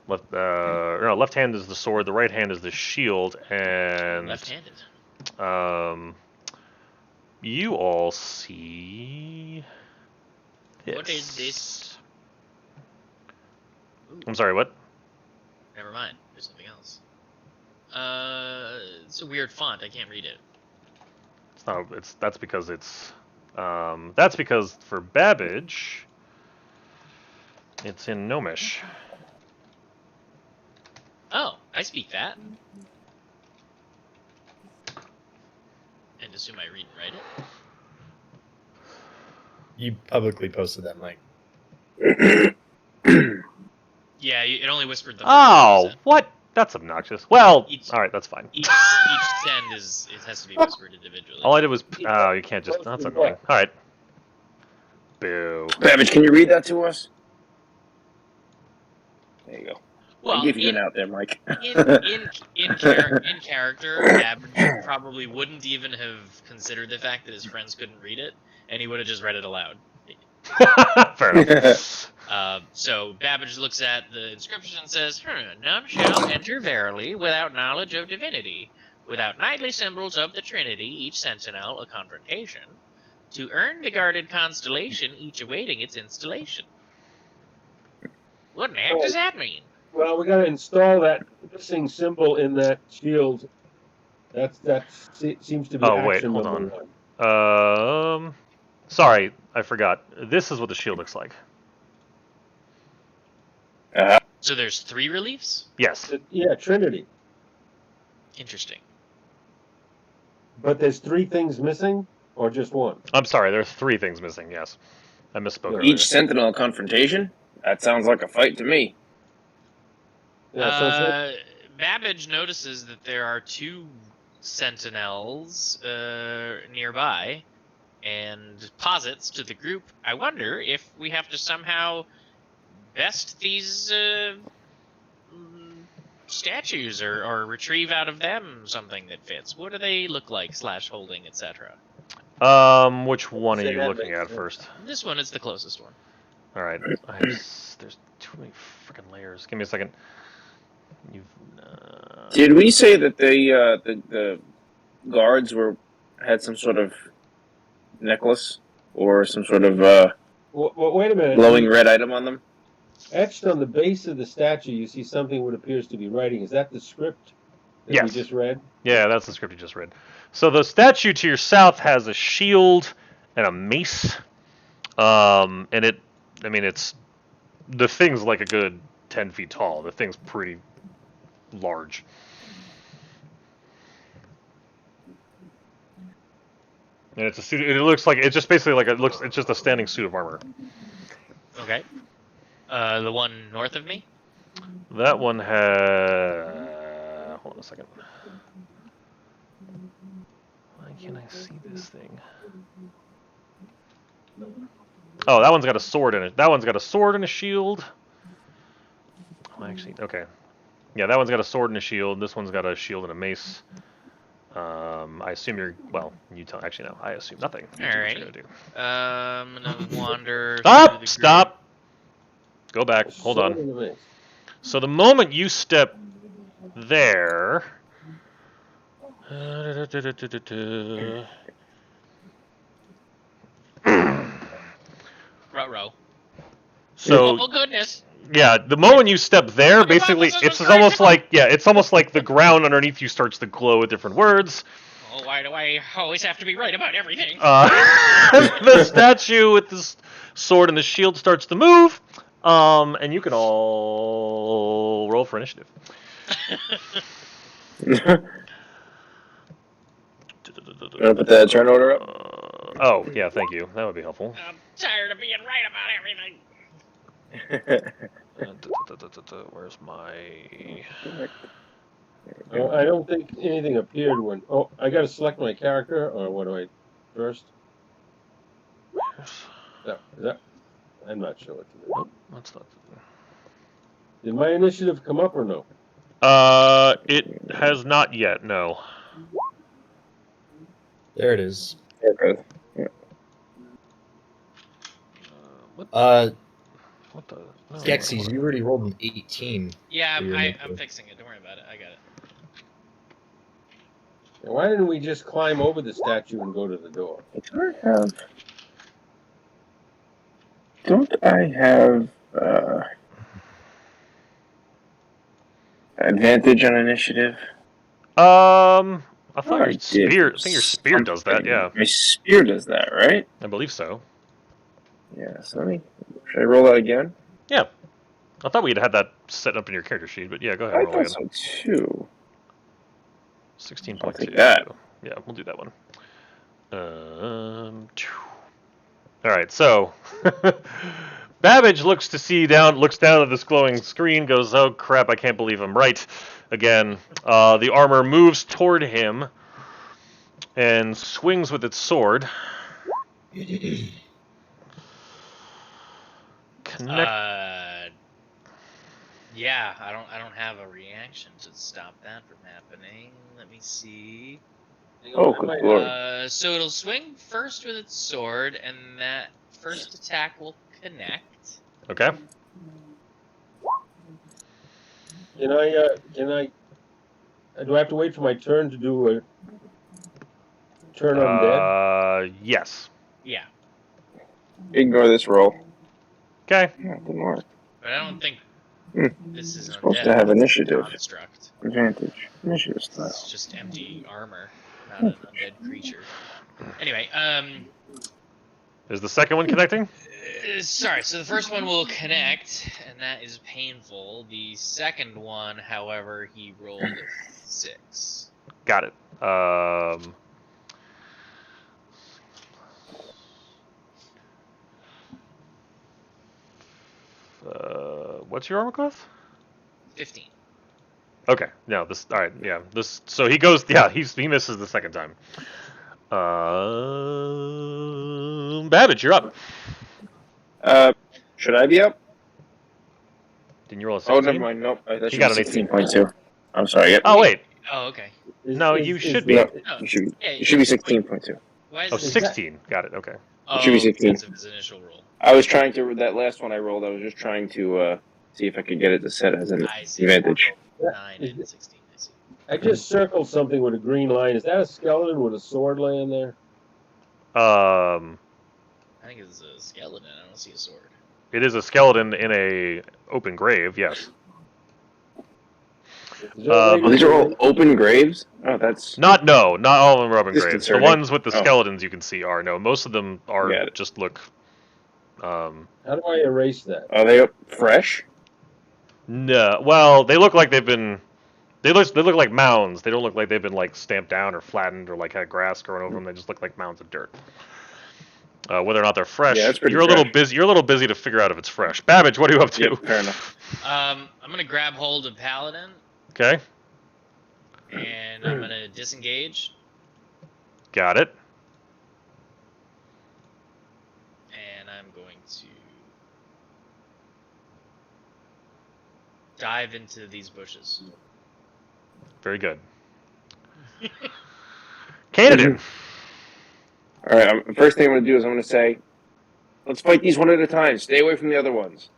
Left hand is the sword. The right hand is the shield, and Left-handed. You all see. What is this? I'm sorry, what? Never mind. There's something else. It's a weird font. I can't read it. That's because for Babbage, it's in Gnomish. Oh, I speak that. And assume I read and write it. You publicly posted that, Mike. Yeah, it only whispered the first Oh, send. what? That's obnoxious. Well, Each- all right, that's fine. Each send it has to be whispered individually. All I did was, you can't just. That's annoying. All right. Boo. Babbage, can you read that to us? There you go. Well, I gave you an out there, Mike. in character, Babbage probably wouldn't even have considered the fact that his friends couldn't read it, and he would have just read it aloud. Fair enough. So Babbage looks at the inscription and says, "None shall enter verily without knowledge of divinity, without knightly symbols of the Trinity, each sentinel a confrontation, to earn the guarded constellation, each awaiting its installation." What in the heck does that mean? Well, we got to install that missing symbol in that shield. That seems to be Oh, wait, action hold number on. 1. Sorry, I forgot. This is what the shield looks like. So there's 3 reliefs? Yes. Yeah, Trinity. Interesting. But there's 3 things missing, or just 1? I'm sorry, there are 3 things missing, yes. I misspoke earlier. Each sentinel a confrontation? That sounds like a fight to me. Yeah, Babbage notices that there are 2 sentinels nearby, and posits to the group, "I wonder if we have to somehow best these statues or retrieve out of them something that fits. What do they look like, /holding, etc.? Which one are Say you that looking makes at sense. first? This one is the closest one. All right. There's too many freaking layers. Give me a second. You've. Did we say that the guards had some sort of necklace or some sort of Wait a minute. glowing red item on them? Etched on the base of the statue, you see something what appears to be writing. Is that the script that we Yes. just read? Yeah, that's the script you just read. So the statue to your south has a shield and a mace. And it's the thing's like a good 10 feet tall. The thing's pretty large. And it's a suit. It looks like it's just basically like it's just a standing suit of armor. Okay. The one north of me? That one has. Hold on a second. Why can't I see this thing? Oh, that one's got a sword in it. That one's got a sword and a shield. Oh, actually, okay. Yeah, that one's got a sword and a shield. This one's got a shield and a mace. I assume you're. Well, you tell. Actually, no. I assume nothing. All right. I'm gonna wander. Stop! Stop! Go back. Hold Sword on. in the mace. So the moment you step there. Ruh-roh. So Oh goodness! yeah, the moment you step there, basically, it's almost like the ground underneath you starts to glow with different words. Oh, why do I always have to be right about everything? The statue with the sword and the shield starts to move, and you can all roll for initiative. Want to put the turn order up? Oh, yeah, thank you. That would be helpful. I'm tired of being right about everything. Where's my... I don't think anything appeared when. Oh, I got to select my character, or what do I first? No, is that? I'm not sure what to do. Nope, that's not... Did my initiative come up or no? It has not yet, no. There it is. Okay. What the... No, Gexies, you already rolled an 18. Yeah, for your I'm initiative. fixing it. Don't worry about it. I got it. Why didn't we just climb over the statue and go to the door? Don't I have advantage on initiative? I thought your spear... I think your spear does that, yeah. My spear does that, right? I believe so. Yeah, so should I roll that again? Yeah. I thought we'd had that set up in your character sheet, but yeah, go ahead I and roll again. thought so too. 16.2. I'll take that. Yeah, we'll do that one. Alright, so Babbage looks down at this glowing screen, goes, oh crap, I can't believe I'm right. Again, the armor moves toward him and swings with its sword. Yeah, I don't have a reaction to stop that from happening. Let me see. Oh, good lord. So it'll swing first with its sword, and that first attack will connect. Okay. Can I? Do I have to wait for my turn to do a turn undead? Yes. Yeah, Ignore this roll. Okay. Yeah, it didn't work. but I don't think this is Supposed undead. to have It's a initiative. construct. Advantage. Initiative style. It's just empty armor, not an undead creature. Anyway, Is the second one connecting? sorry, so the first one will connect, and that is painful. The second one, however, he rolled a 6. Got it. What's your armor class? 15. Okay. No, this. All right. Yeah. This. So he goes. Yeah. He misses the second time. Babbage, you're up. Should I be up? Didn't you roll a 16? Oh, never mind. Nope. That should got be an 18. 16.2. I'm sorry. Yep. Oh, wait. Oh, okay. No, you should be. No, Oh, it should be. yeah, It should be 16.2. Why is Oh, it? 16. Got it. Okay. Oh, should be 16. because of his initial roll. I was trying to that last one I rolled. I was just trying to see if I could get it to set as an I see. advantage. 9 and 16. I see. I just circled something with a green line. Is that a skeleton with a sword laying there? I think it's a skeleton. I don't see a sword. It is a skeleton in a open grave. Yes. Is there a way Oh, to these are get all in? open graves. Oh, that's Not all of them are open graves. The Disconcerting. ones with the Oh. skeletons you can see are no. Most of them are Got it. just look. How do I erase that? Are they fresh? No. Well, they look like they've been. They look like mounds. They don't look like they've been like stamped down or flattened or like had grass growing over them. They just look like mounds of dirt. Whether or not they're fresh, Yeah, that's pretty you're a little fresh. busy. You're a little busy to figure out if it's fresh. Babbage, what are you up to? Yep, fair enough. I'm gonna grab hold of Paladin Okay, and I'm gonna disengage, got it. and I'm going to dive into these bushes. Very good. Candidate. All right. First thing I'm going to do is I'm going to say, let's fight these one at a time. Stay away from the other ones.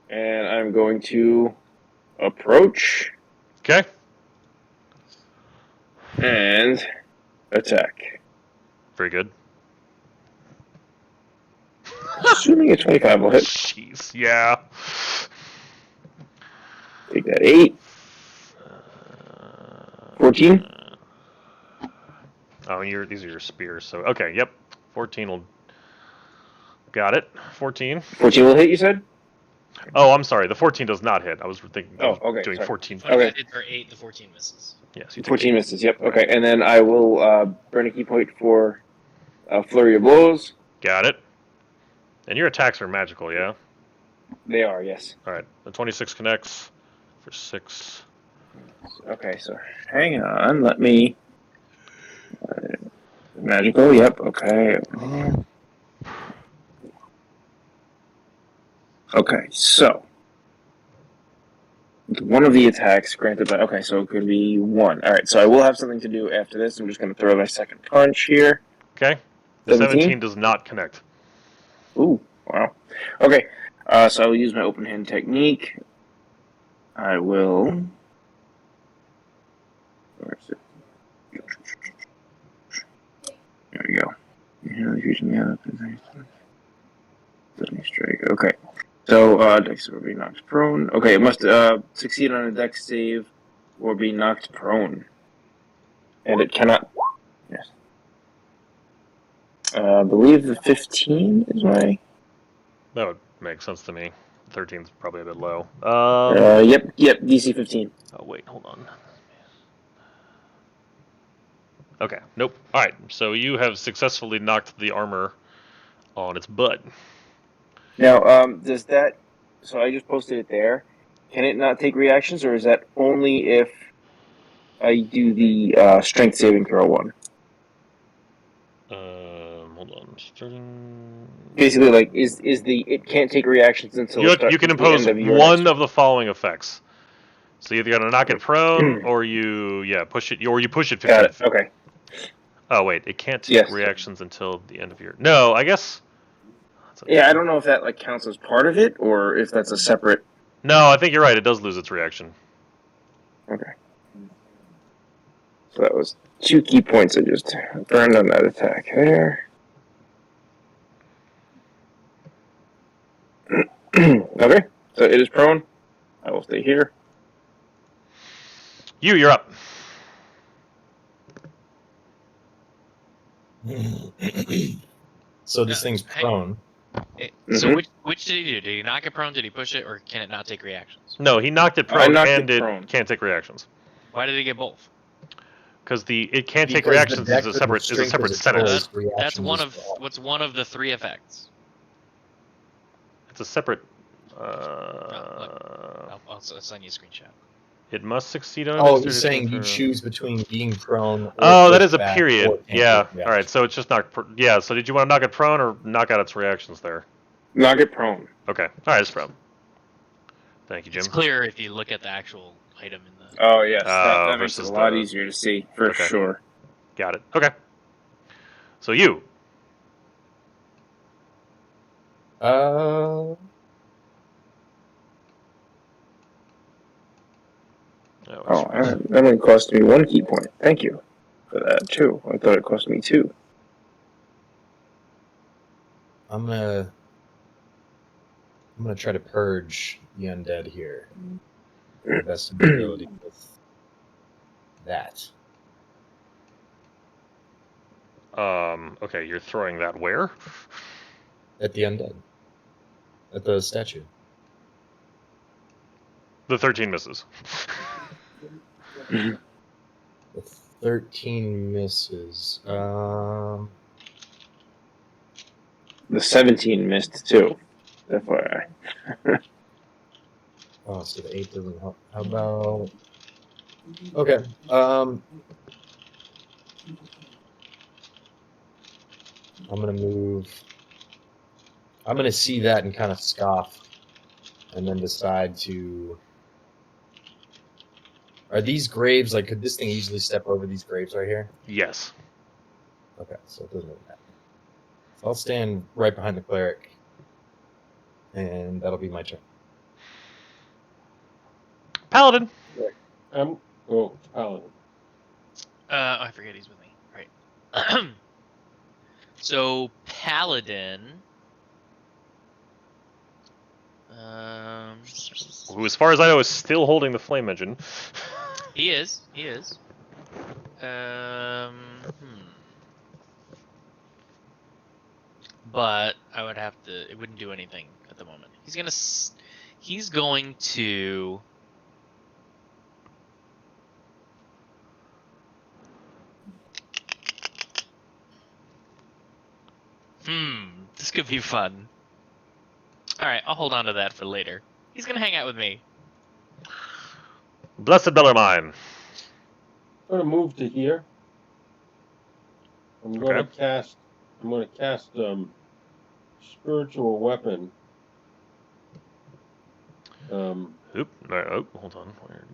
And I'm going to approach Okay. and attack. Very good. Assuming a 25 will hit. Jeez. Yeah. Take that 8. 14. Oh, these are your spears. So okay. Yep. 14 will. Got it. 14. 14 will hit, you said? Oh, I'm sorry. The 14 does not hit. I was thinking. I Oh, was okay, Doing sorry. 14. 25 hits for 8, the 14 misses. Yes. You take 14 misses, yep. Okay, and then I will burn a key point for Flurry of Blows. Got it. And your attacks are magical, yeah? They are, yes. All right. The 26 connects for 6. Okay, so hang on. Let me... magical, yep, okay. Okay, so... one of the attacks granted by... Okay, so it could be 1. Alright, so I will have something to do after this. I'm just going to throw my second punch here. Okay. 17 does not connect. Ooh, wow. Okay, so I will use my open hand technique. I will... Where is it? There we go. Strike. Okay. So, Dex will be knocked prone. Okay, it must succeed on a Dex save or be knocked prone. And it cannot... Yes. I believe the 15 is my... That would make sense to me. 13 is probably a bit low. Yep, DC 15. Oh, wait, hold on. Okay, nope. All right, so you have successfully knocked the armor on its butt. Now, does that... So I just posted it there. Can it not take reactions, or is that only if I do the strength saving throw one? Hold on. Starting... Basically, like, is the... It can't take reactions until... You can impose one of the following effects. So you either got to knock it prone, or you push it, or you push it 15 Got it, feet. okay. Oh, wait, it can't take reactions until the end of your... No, I guess... Yeah, I don't know if that counts as part of it, or if that's a separate... No, I think you're right. It does lose its reaction. Okay. So that was 2 key points I just burned on that attack there. Okay, so it is prone. I will stay here. You're up. So this thing's prone. So which did he do? Did he knock it prone? Did he push it, or can it not take reactions? No, he knocked it prone knocked and it it prone. can't take reactions. Why did he get both? Because it can't take Because reactions the is a separate strength of the sentence. tool is That's one of reactions as well. what's one of the 3 effects. It's a separate. I'll send you a screenshot. It must succeed on. Oh, you're saying you choose between being prone. Or Oh, that is a pushback period. or can't Yeah. take All right. So it's just knock. Yeah. So did you want to knock it prone or knock out its reactions there? Knock it prone. Okay. All right, it's prone. Thank you, Jim. It's clear if you look at the actual item in the. Oh yes, that makes it Versus a lot the- easier to see for Okay. sure. Got it. Okay. So you. Uh, Oh, that only cost me 1 key point. Thank you for that too. I thought it cost me 2. I'm gonna try to purge the undead here. To the best of my ability with that. Okay, you're throwing that where? At the undead. At the statue. The 13 misses. The 13 misses. The 17 missed too. FYI. Oh, so the 8 doesn't help. How about... Okay. I'm gonna move... I'm gonna see that and kind of scoff. And then decide to... Are these graves, like, could this thing easily step over these graves right here? Yes. Okay, so it doesn't really matter. So I'll stand right behind the cleric. And that'll be my turn. Paladin. Oh, Paladin. I forget he's with me. Right. So Paladin. Who, as far as I know, is still holding the flame engine. He is. He is. But I would have to. It wouldn't do anything at the moment. He's gonna. He's going to. This could be fun. All right, I'll hold on to that for later. He's gonna hang out with me. Blessed Bellarmine. I'm gonna move to here. I'm gonna cast spiritual weapon. Oop. No, hold on. Where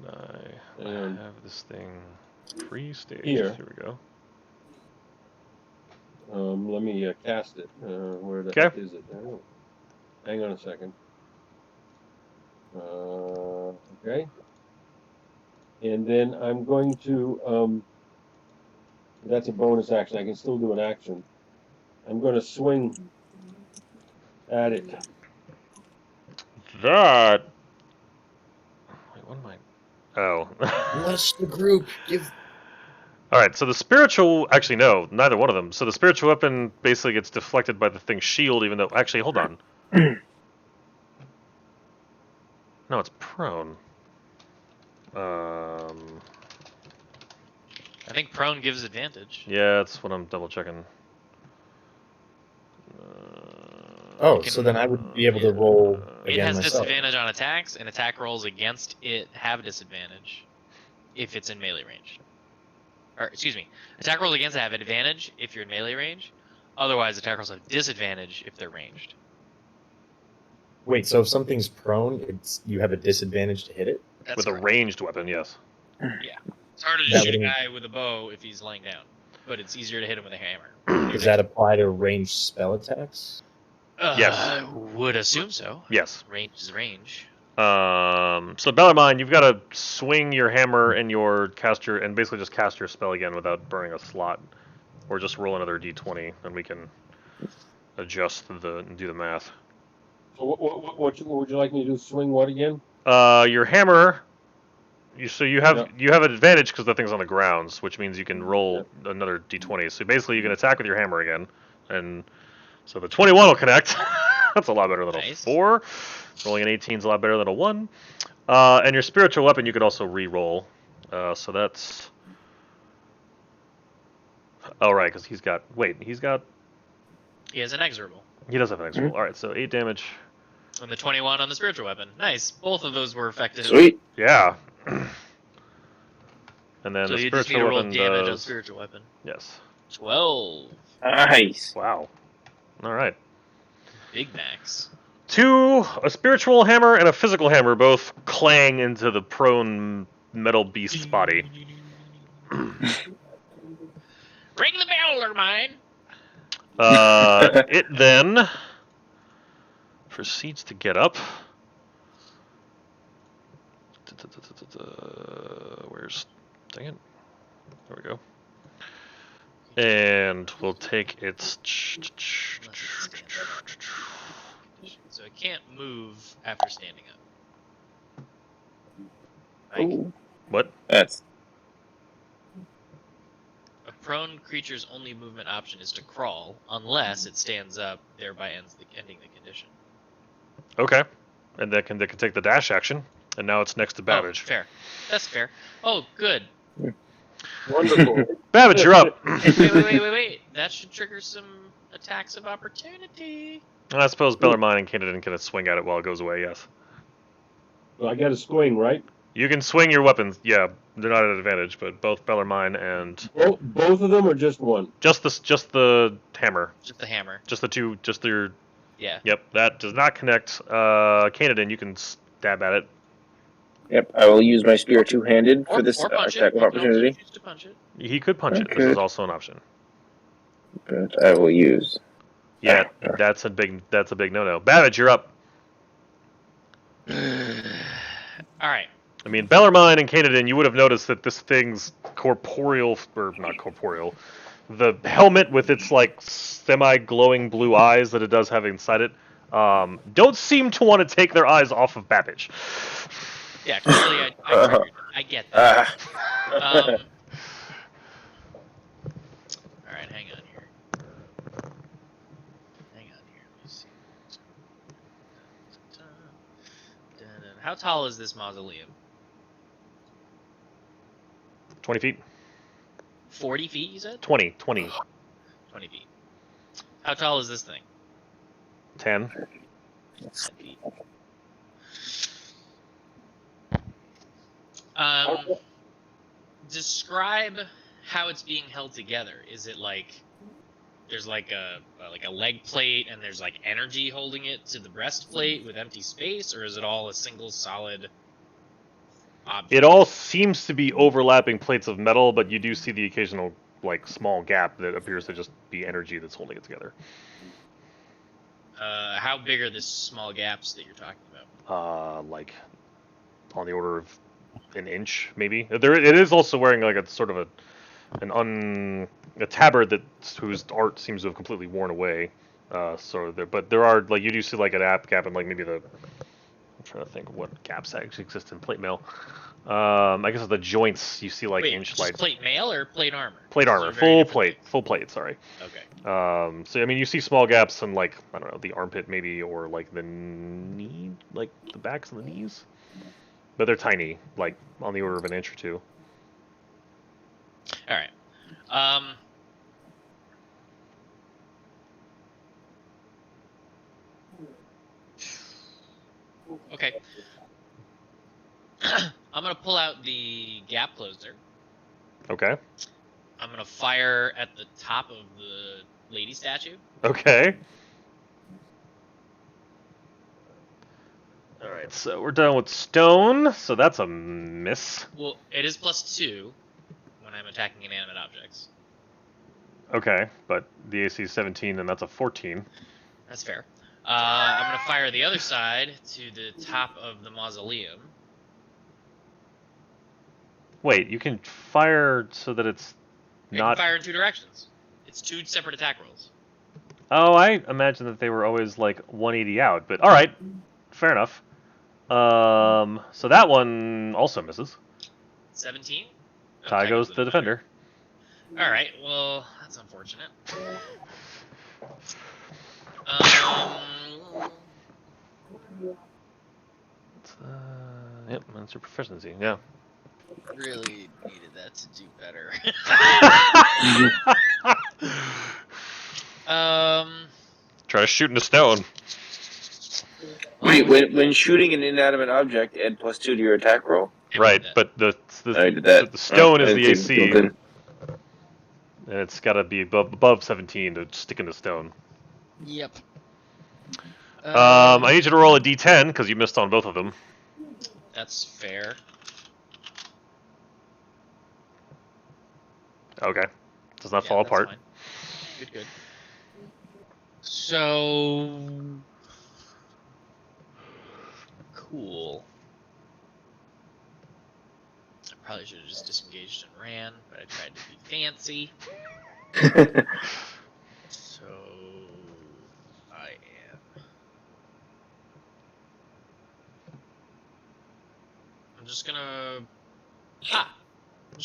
did I have this thing? Pre-staged. Here. Here we go. Let me cast it. Where the Okay. heck is it? Oh, hang on a second. Okay. And then I'm going to. That's a bonus action. I can still do an action. I'm going to swing at it. That. Wait, what am I? Oh. Bless the group. Give. All right. So the spiritual. Actually, no, neither one of them. So the spiritual weapon basically gets deflected by the thing's shield, even though. Actually, hold on. No, it's prone. I think prone gives advantage. Yeah, that's what I'm double checking. Oh, so then I would be able to roll It again has myself. disadvantage on attacks, and attack rolls against it have disadvantage if it's in melee range. Or, excuse me, attack rolls against it have advantage if you're in melee range. Otherwise, attack rolls have disadvantage if they're ranged. Wait, so if something's prone, you have a disadvantage to hit it? That's With correct. a ranged weapon, yes. It's harder to That shoot a would- guy with a bow if he's laying down, but it's easier to hit him with a hammer. Does that apply to ranged spell attacks? Yes. Would assume so. Yes. Range is range. So Bellarmine, you've got to swing your hammer and your caster, and basically just cast your spell again without burning a slot, or just roll another d20, and we can adjust and do the math. So what would you like me to do? Swing what again? Your hammer. You have an advantage because the thing's on the grounds, which means you can roll another d20. So basically, you can attack with your hammer again, and so the 21 will connect. That's a lot better than a 4. Rolling an 18 is a lot better than a 1. And your spiritual weapon you could also re-roll. So that's... Oh, right, because he's got... Wait, He has an exorable. He does have an extra roll. Alright, so 8 damage. And the 21 on the spiritual weapon. Nice. Both of those were effective. Sweet. Yeah. And then So the you just need spiritual to roll weapon damage on does... spiritual weapon. Yes. 12. Nice. Wow. Alright. Big Macs. A spiritual hammer and a physical hammer both clang into the prone metal beast's body. Ring the bell, or mine. It then proceeds to get up. Where's... Dang it. There we go. And we'll take its... So it can't move after standing up. Ooh. What? That's A prone creature's only movement option is to crawl, unless it stands up, thereby ending the condition. Okay. And they can take the dash action, and now it's next to Babbage. Oh, fair. That's fair. Oh, good. Wonderful. Babbage, you're up! Wait. That should trigger some attacks of opportunity. I suppose Bellarmine and Canada can swing at it while it goes away, yes. Well, I got a swing, right? You can swing your weapons, yeah. They're not at an advantage, but both Bellarmine and... Both of them, or just one? Just the hammer. Just the hammer. Just the two, just your... Yeah. Yep, that does not connect. Canada, you can stab at it. Yep, I will use my spear two-handed for this or punch attack it. of opportunity. Choose to punch it. He could punch it. This is also an option. But I will use. Yeah, that's a big no-no. Babbage, you're up. All right. I mean, Bellarmine and Canadian, you would have noticed that this thing's corporeal, or not corporeal, the helmet with its like semi-glowing blue eyes that it does have inside it, don't seem to want to take their eyes off of Babbage. Yeah, clearly I get that. All right, hang on here. Let me see. How tall is this mausoleum? 20 feet? 40 feet, you said? 20 20 feet. How tall is this thing? 10. 10 feet. Describe how it's being held together. Is it like there's like a leg plate and there's like energy holding it to the breastplate with empty space, or is it all a single solid object? It all seems to be overlapping plates of metal, but you do see the occasional like small gap that appears to just be energy that's holding it together. How big are the small gaps that you're talking about? Like on the order of an inch, maybe. It is also wearing like a sort of a tabard whose art seems to have completely worn away. But there are like you do see like an gap and like maybe I'm trying to think of what gaps actually exist in plate mail. I guess at the joints you see like inch light. Plate mail or plate armor? Plate armor, full plate. Sorry. Okay. So I mean you see small gaps in like I don't know the armpit maybe or like the knee, like the backs of the knees. But they're tiny, like on the order of an inch or two. All right. Okay. I'm gonna pull out the gap closer. Okay. I'm gonna fire at the top of the lady statue. Okay. Alright, so we're done with stone, so that's a miss. Well, it is +2 when I'm attacking inanimate objects. Okay, but the AC is 17 and that's a 14. That's fair. I'm gonna fire the other side to the top of the mausoleum. Wait, you can fire so that it's I not... can fire in 2 directions. It's 2 separate attack rolls. Oh, I imagine that they were always like 180 out, but alright, fair enough. So that one also misses. 17? Tie goes the defender. Alright, well, that's unfortunate. Yep, that's your proficiency, yeah. Really needed that to do better. Try shooting a stone. Wait, when shooting an inanimate object, add +2 to your attack roll? Right, but the stone is the AC, and it's got to be above 17 to stick in the stone. Yep. I need you to roll a d10 because you missed on both of them. That's fair. Okay. Does not fall apart. Fine. Good. So cool. I probably should have just disengaged and ran, but I tried to be fancy. So I am. I'm just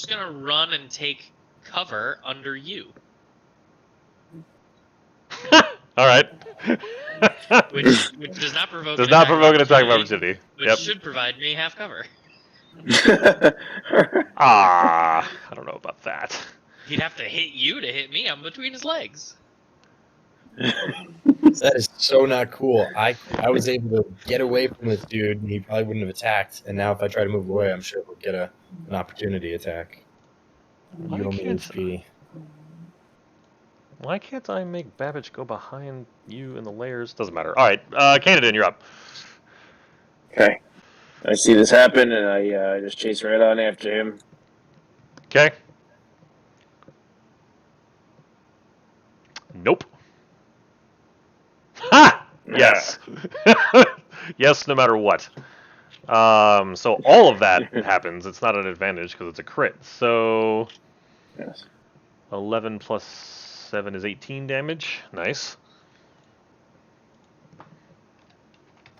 gonna run and take cover under you. All right. which does not provoke Does an not attack provoke an of attack of opportunity. Which Yep. should provide me half cover. I don't know about that. He'd have to hit you to hit me. I'm between his legs. That is so not cool. I was able to get away from this dude, and he probably wouldn't have attacked. And now if I try to move away, I'm sure we'll get an opportunity attack. Why can't I make Babbage go behind you in the layers? Doesn't matter. All right, Canadian, you're up. Okay. I see this happen, and I just chase right on after him. Okay. Nope. Ha! Yes. Yes, no matter what. So all of that happens. It's not an advantage because it's a crit. So Yes. 11 plus 7 is 18 damage. Nice.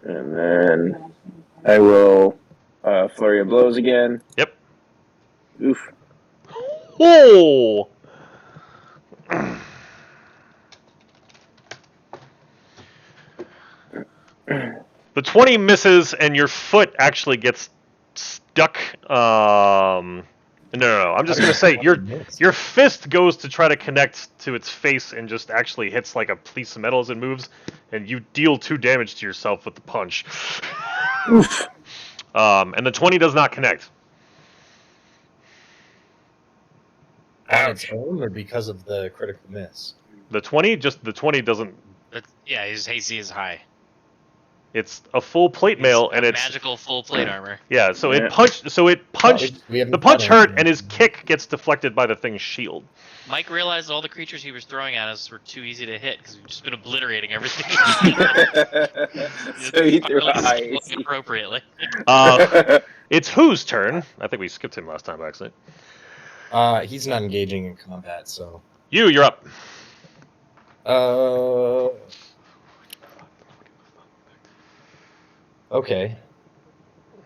And then I will flurry of blows again. Yep. Oof. Oh! The 20 misses, and your foot actually gets stuck. No. I'm just gonna say your fist goes to try to connect to its face and just actually hits like a piece of metal as it moves, and you deal 2 damage to yourself with the punch. Oof. And the 20 does not connect. On its own, or because of the critical miss? The 20 doesn't. Yeah, his AC is high. It's a full plate mail, and it's magical full plate armor. Yeah, so Yeah. it punched. The punch hurt, and his kick gets deflected by the thing's shield. Mike realized all the creatures he was throwing at us were too easy to hit because we've just been obliterating everything. So he threw a high AC. Appropriately. It's whose turn? I think we skipped him last time by accident. He's not engaging in combat, so. You're up. Okay.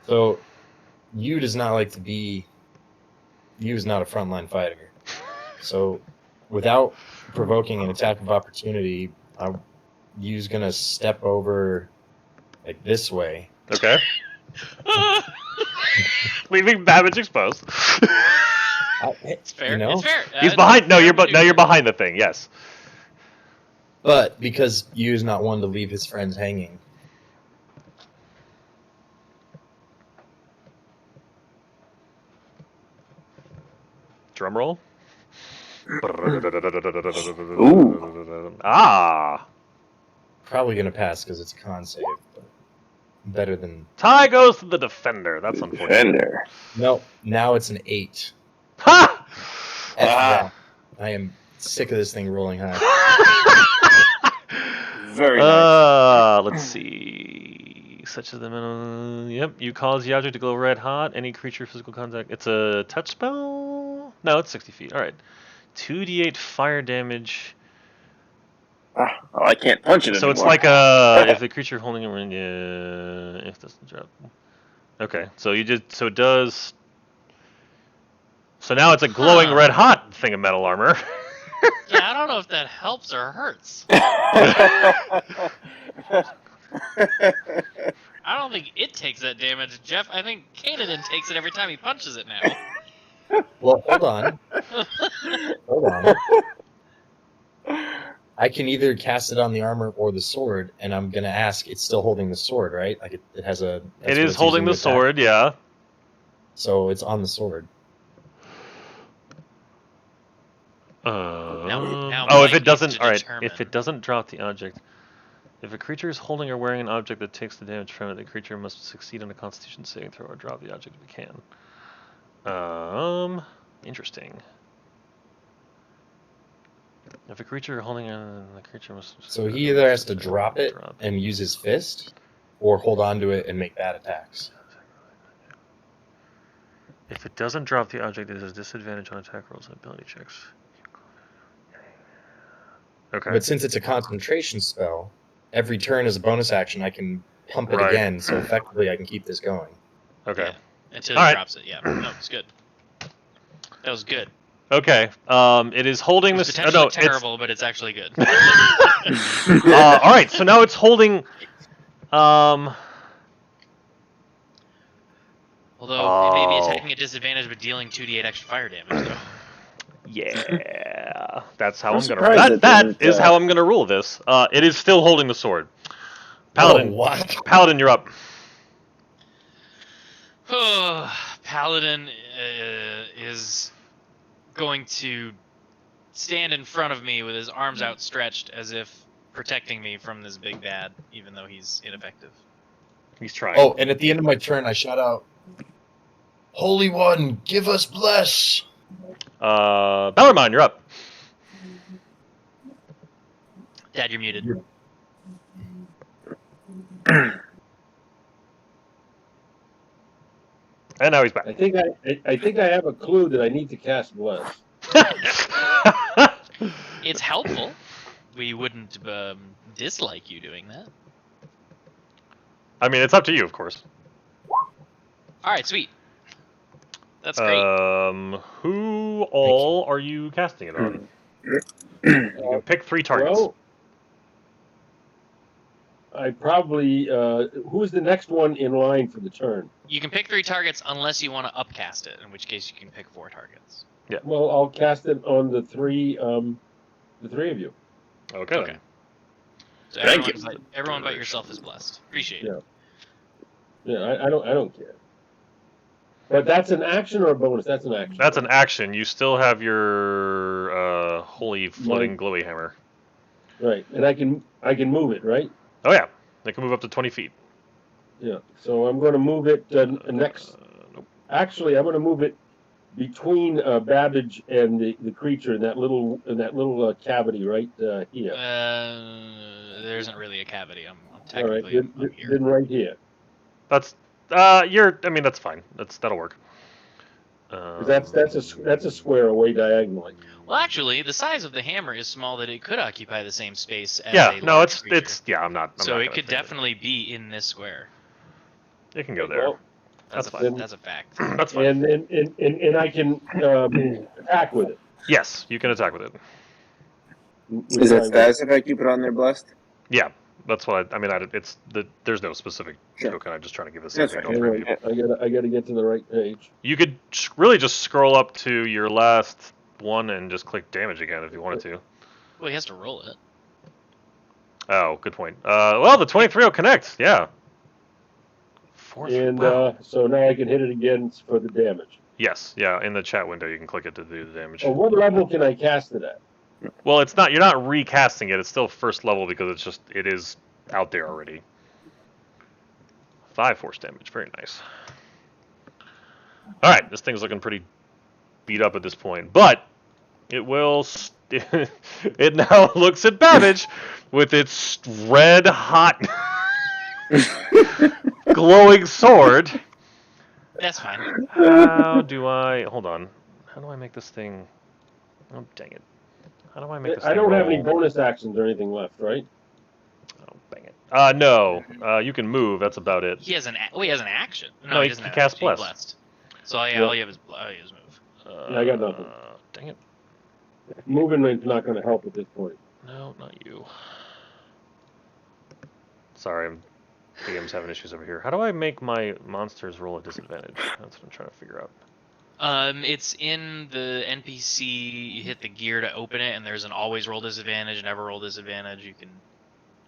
So, does not like to be. Is not a frontline fighter. So, without provoking an attack of opportunity, Yu's gonna step over, like this way. Okay. Leaving Babbage exposed. It's fair. You know? It's fair. He's behind. No, you're behind the thing. Yes. But because Yu's not one to leave his friends hanging. Drum roll. Ooh. Ah. Probably gonna pass because it's a con save, but better than. Tie goes to the defender. That's unfortunate. Defender. No, now it's an 8. Ha! Yeah. I am sick of this thing rolling high. Very nice. Let's see. Such as the minimum. Yep. You cause the object to glow red hot. Any creature physical contact. It's a touch spell. No, it's 60 feet. All right. 2d8 fire damage. I can't punch it So anymore. it's like if the creature holding it, if this drop. Okay, so you did. So it does. So now it's a glowing red hot thing of metal armor. Yeah, I don't know if that helps or hurts. I don't think it takes that damage, Jeff. I think Canaan takes it every time he punches it now. Well, hold on. Hold on. I can either cast it on the armor or the sword, and I'm gonna ask. It's still holding the sword, right? Like it has a. It is holding the sword, yeah. So it's on the sword. Now if Mike it doesn't, needs to all right. determine. If it doesn't drop the object, If a creature is holding or wearing an object that takes the damage from it, the creature must succeed on a Constitution saving throw or drop the object if it can. Interesting. If a creature holding the creature must. So he either has to drop it and use his fist, or hold on to it and make bad attacks. If it doesn't drop the object, it has disadvantage on attack rolls and ability checks. Okay. But since it's a concentration spell, every turn as a bonus action, I can pump it Right. again, so effectively I can keep this going. Okay. Yeah, until All he right. drops it. Yeah, no, it's good. That was good. Okay. It is holding It's this. potentially No, terrible, but it's actually good. all right. So now it's holding. Although it may be Oh. attacking at disadvantage, but dealing 2d8 extra fire damage, though. Yeah, that's how I'm I'm gonna. surprised That that is how I'm gonna rule this. It is still holding the sword. Paladin, Oh, what? Paladin, you're up. Paladin is going to stand in front of me with his arms outstretched as if protecting me from this big bad, even though he's ineffective. He's trying. Oh, and at the end of my turn, I shout out, "Holy One, give us bless!" Bellarmine, you're up. Dad, you're muted. And now he's back. I think I have a clue that I need to cast Bless. It's helpful. We wouldn't dislike you doing that. I mean, it's up to you, of course. All right, sweet. That's great. Who all are you casting it on? You can pick 3 targets. Well, I probably who's the next one in line for the turn? You can pick 3 targets unless you want to upcast it, in which case you can pick 4 targets. Well, I'll cast it on the three of you. Okay. Okay. Then. So Thank everyone but yourself is blessed. Appreciate it. Yeah, I don't care. But that's an action or a bonus? That's an action. That's an action. You still have your holy floating glowy hammer. Right, and I can move it, right? Oh yeah, they can move up to 20 feet. Yeah. So I'm going to move it next. Nope. Actually, I'm going to move it between Babbage and the creature in that little cavity right here. There isn't really a cavity. I'm All right, technically I'm here. then right here. That's I mean, that's fine. That'll work. 'Cause that's a square away diagonally. Well, actually, the size of the hammer is small that it could occupy the same space as Yeah. a No, large creature. it's yeah. I'm not. So not it gonna could think definitely be in this square. It can go there. Well, That's a fine. That's a fact. That's fine. and I can attack with it. Yes, you can attack with it. Is that status effect you put on there, blessed? Yeah, that's what I mean. There's no specific token. I'm just trying to give this a That's right. preview. I gotta get to the right page. You could really just scroll up to your last one and just click damage again if you wanted to. Well, he has to roll it. Oh, good point. Well, the 23 will connect. Yeah. And wow. so now I can hit it again for the damage. Yes, yeah. In the chat window, you can click it to do the damage. Oh, what level can I cast it at? Well, it's not. You're not recasting it. It's still first level because it is out there already. 5 force damage. Very nice. All right, this thing's looking pretty beat up at this point, but it will. It now looks at Babbage with its red hot, glowing sword. That's fine. How do I? Hold on. How do I make this thing? Oh, dang it. How do I make this I thing don't have roll? any bonus actions or anything left, right? Oh, dang it. No. You can move. That's about it. He has an action. No, he doesn't can have cast an action. He's Bless. blessed. So all you have is move. Yeah, I got nothing. Dang it. Moving is not going to help at this point. No, not you. Sorry, DM's having issues over here. How do I make my monsters roll at disadvantage? That's what I'm trying to figure out. It's in the NPC. You hit the gear to open it, and there's an always roll disadvantage, never roll disadvantage. You can.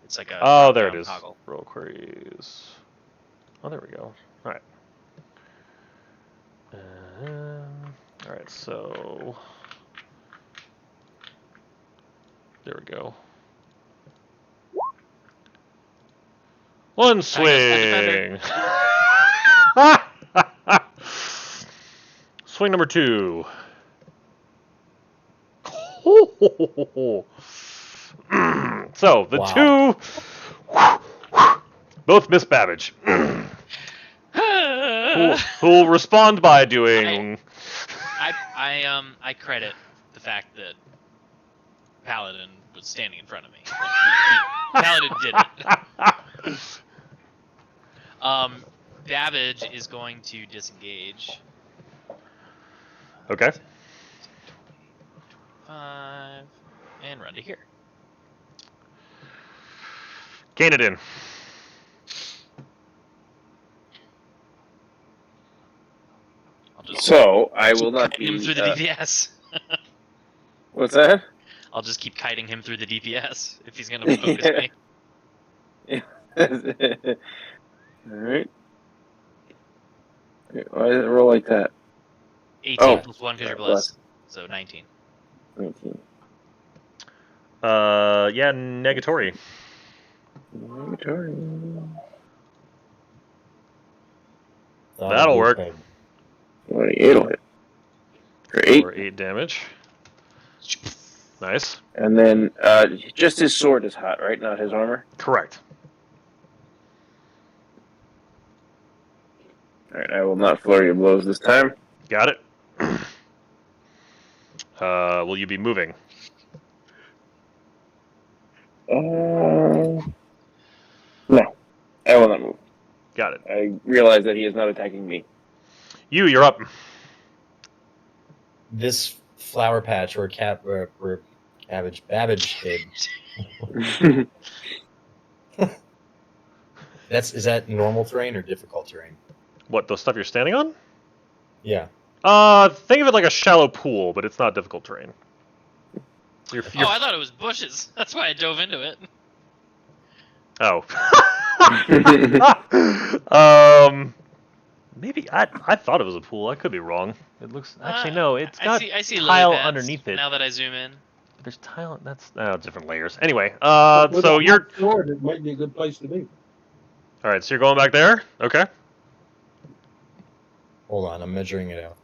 It's like a. Oh, there it is. Toggle. Roll queries. Oh, there we go. All right. All right. So there we go. One Time swing. Swing number 2. So the Wow. 2 both miss Babbage. Who'll respond by doing. I credit the fact that Paladin was standing in front of me. Paladin did it. Babbage is going to disengage. Okay. 5 and run to here. Canadian. So I will not Kiting him be. through the DPS. What's that? I'll just keep kiting him through the DPS if he's gonna focus me. All right. Why does it roll like that? 18 plus 1 because you're blessed. So 19. 19. Yeah, negatory. That'll work. 28 will hit. For 8. For 8 damage. Nice. And then just his sword is hot, right? Not his armor? Correct. Alright, I will not flurry of blows this time. Got it. Will you be moving? No. I will not move. Got it. I realize that he is not attacking me. You're up. This flower patch or Babbage did. Is that normal terrain or difficult terrain? What, the stuff you're standing on? Yeah. Think of it like a shallow pool, but it's not difficult terrain. Oh, I thought it was bushes. That's why I dove into it. Oh. Maybe I thought it was a pool. I could be wrong. It looks actually no. It's got I see tile lily pads underneath it. now that I zoom in. There's tile. That's different layers. Anyway, With so a you're hot sword, it might be a good place to be. all right. So you're going back there. Okay. Hold on, I'm measuring it out.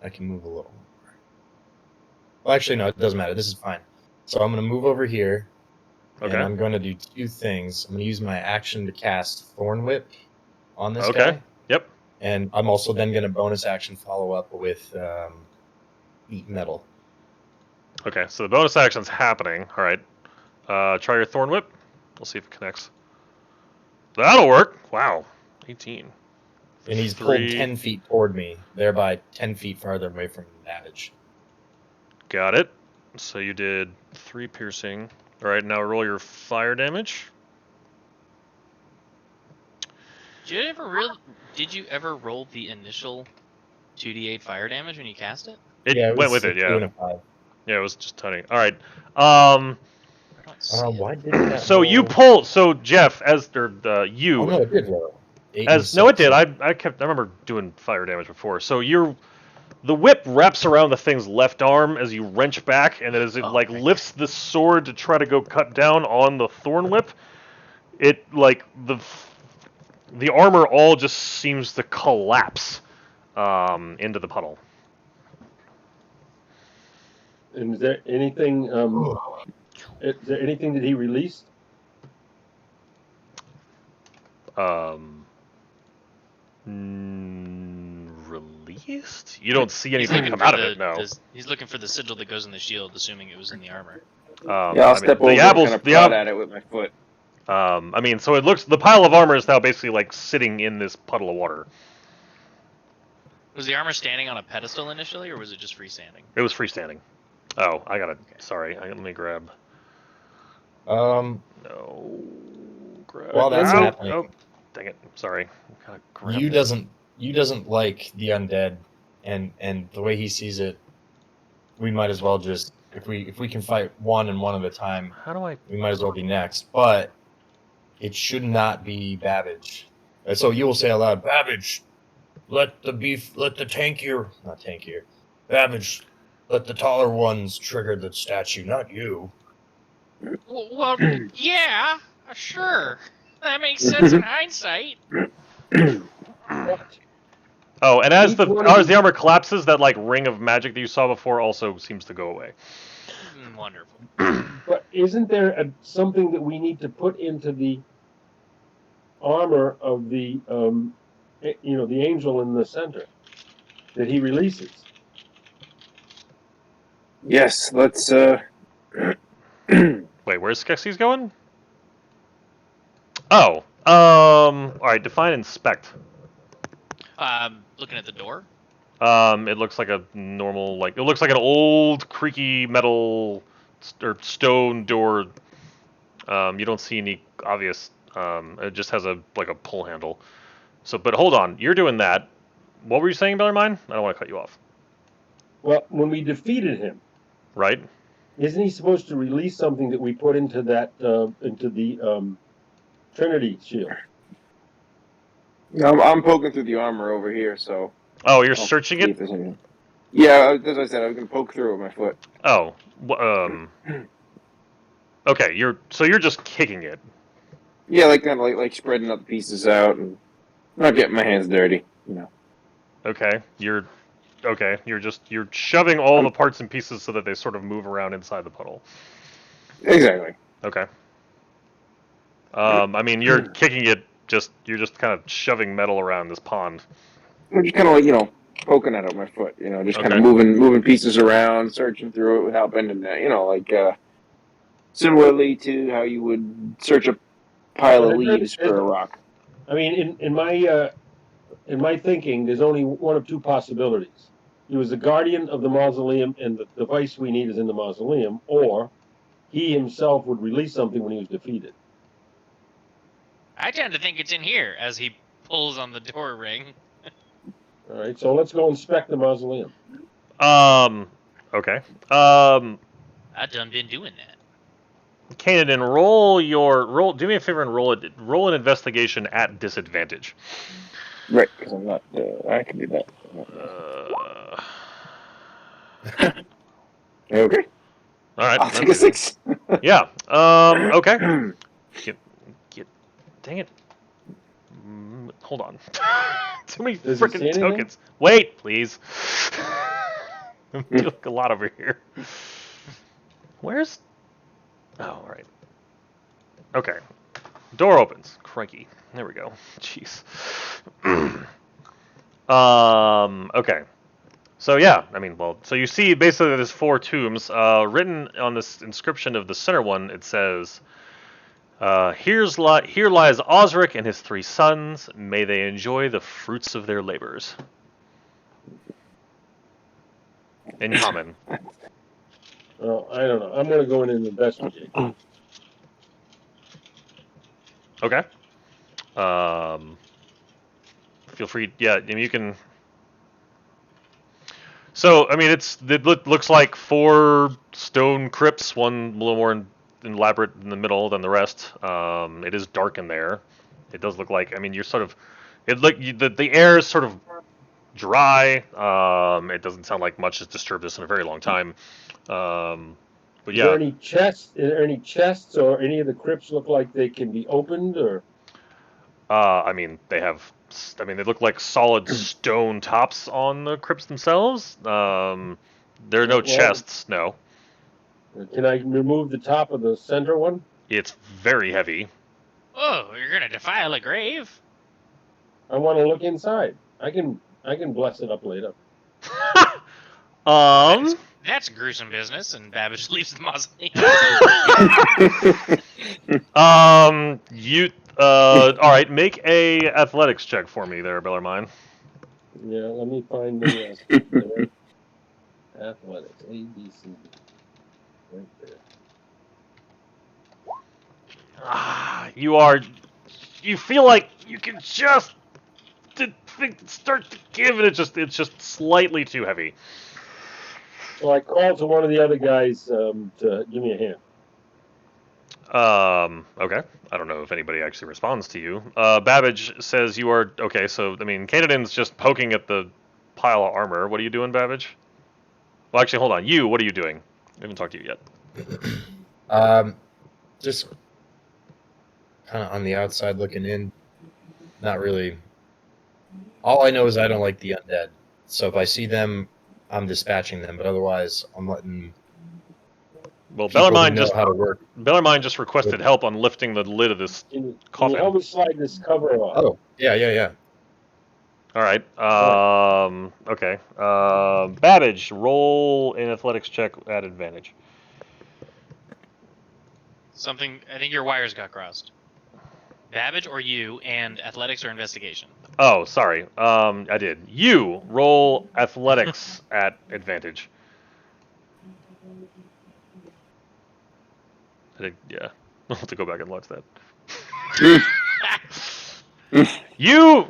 I can move a little more. Well, actually, no, it doesn't matter. This is fine. So I'm going to move over here. Okay. And I'm going to do 2 things. I'm going to use my action to cast Thorn Whip on this Okay. guy. Yep. And I'm also then going to bonus action follow up with Eat Metal. Okay. So the bonus action's happening. All right. Try your Thorn Whip. We'll see if it connects. That'll work. Wow. 18. And he's 3. pulled 10 feet toward me, thereby 10 feet farther away from Babbage. Got it. So you did 3 piercing. All right. Now roll your fire damage. Did you ever roll the initial 2d8 fire damage when you cast it? It went with it. 2 Yeah. and a 5. Yeah. It was just tiny. All right. I don't see it. Why didn't that So roll? you pull. So Jeff, you. Oh, no, it did roll. 8 and As no, it 6. did. I remember doing fire damage before. So the whip wraps around the thing's left arm as you wrench back, and then as it lifts the sword to try to go cut down on the thorn whip, it the armor all just seems to collapse into the puddle. And is there anything? Is there anything that he released? Released? You don't see anything come out of it, no. He's looking for the sigil that goes in the shield, assuming it was in the armor. I'll step over and kind of prod at it with my foot. So it looks, the pile of armor is now basically like sitting in this puddle of water. Was the armor standing on a pedestal initially, or was it just freestanding? It was freestanding. Oh, I got it. Okay. Sorry, let me grab. No. Grab. While that's happening, oh, dang it! Sorry. You doesn't like the undead, and the way he sees it, we might as well just if we can fight one and one at a time. How do I? We might as well be next, but it should not be Babbage. And so you will say aloud, Babbage, let the Babbage, let the taller ones trigger the statue, not you. Well, yeah, sure. That makes sense in hindsight. But Oh, and as each one of the armor collapses, that like ring of magic that you saw before also seems to go away. Wonderful. But isn't there something that we need to put into the armor of the the angel in the center that he releases? Yes, let's. Wait, where's Skeksis going? Oh, all right. Define inspect. Looking at the door. It looks like a normal, like it looks like an old creaky metal or stone door. You don't see any obvious. It just has a like a pull handle. So, but hold on, you're doing that. What were you saying, Bellarmine? I don't want to cut you off. Well, when we defeated him, Right? isn't he supposed to release something that we put into that into the Trinity shield? I'm poking through the armor over here, so. Oh, you're I'll searching see it. if there's anything. Yeah, as I said, I was gonna poke through with my foot. Oh, okay. You're just kicking it. Yeah, like kind of like spreading up the pieces out and not getting my hands dirty. Okay, you're shoving all the parts and pieces so that they sort of move around inside the puddle. Exactly. Okay. I mean, you're kicking it. You're just kind of shoving metal around this pond. I'm just kind of like poking at it with my foot. Just kind Okay. of moving pieces around, searching through it without bending down. Like similarly to how you would search a pile of leaves for a rock. I mean, in my thinking, there's only one of two possibilities. He was the guardian of the mausoleum, and the device we need is in the mausoleum, or he himself would release something when he was defeated. I tend to think it's in here as he pulls on the door ring. All right, so let's go inspect the mausoleum. Okay. I done been doing that. Kanan, roll. Do me a favor and roll an investigation at disadvantage. Right, because I'm not. I can do that. Okay. All right. I'll take a 6. Yeah. Okay. Get. Dang it. Hold on. Too many freaking tokens. Wait, please. I'm doing a lot over here. Where's? Oh, all right. Okay. Door opens. Crikey. There we go. Jeez. Okay. So yeah, I mean, well, so you see basically there's 4 tombs. Written on this inscription of the center one, it says, "Here lies Osric and his 3 sons. May they enjoy the fruits of their labors." In common. Well, I don't know. I'm going to go in and investigate. Okay. Feel free. Yeah, I mean, you can. So, I mean, it looks like 4 stone crypts, one a little more elaborate in the middle than the rest. It is dark in there. It does look like. I mean, you're sort of. The air is sort of dry. It doesn't sound like much has disturbed this in a very long time. But yeah. Is there any chests? Is there any chests, or any of the crypts look like they can be opened, or? I mean, they have. I mean, they look like solid stone tops on the crypts themselves. There are no chests. No. Can I remove the top of the center one? It's very heavy. Oh, you're gonna defile a grave? I want to look inside. I can bless it up later. That's gruesome business, and Babbage leaves the mausoleum. All right, make a athletics check for me there, Bellarmine. Yeah, let me find the athletics. A, B, C, D. Right there. You feel like you can just start to give, and it's just slightly too heavy. So I called to one of the other guys to give me a hand. Okay. I don't know if anybody actually responds to you. Babbage says you are okay. So I mean, Canadan's just poking at the pile of armor. What are you doing, Babbage? Well, actually, hold on. What are you doing? I haven't talked to you yet. just kind of on the outside looking in. Not really. All I know is I don't like the undead. So if I see them, I'm dispatching them. But otherwise, I'm letting Well, people who Bellarmine know how to work. just requested help on lifting the lid of this Can you coffin. help me slide this cover off? Oh, yeah. All right. Okay. Babbage, roll an athletics check at advantage. Something. I think your wires got crossed. Babbage or you, and athletics or investigation. Oh, sorry. I did. You roll athletics at advantage. Yeah. I'll have to go back and watch that. You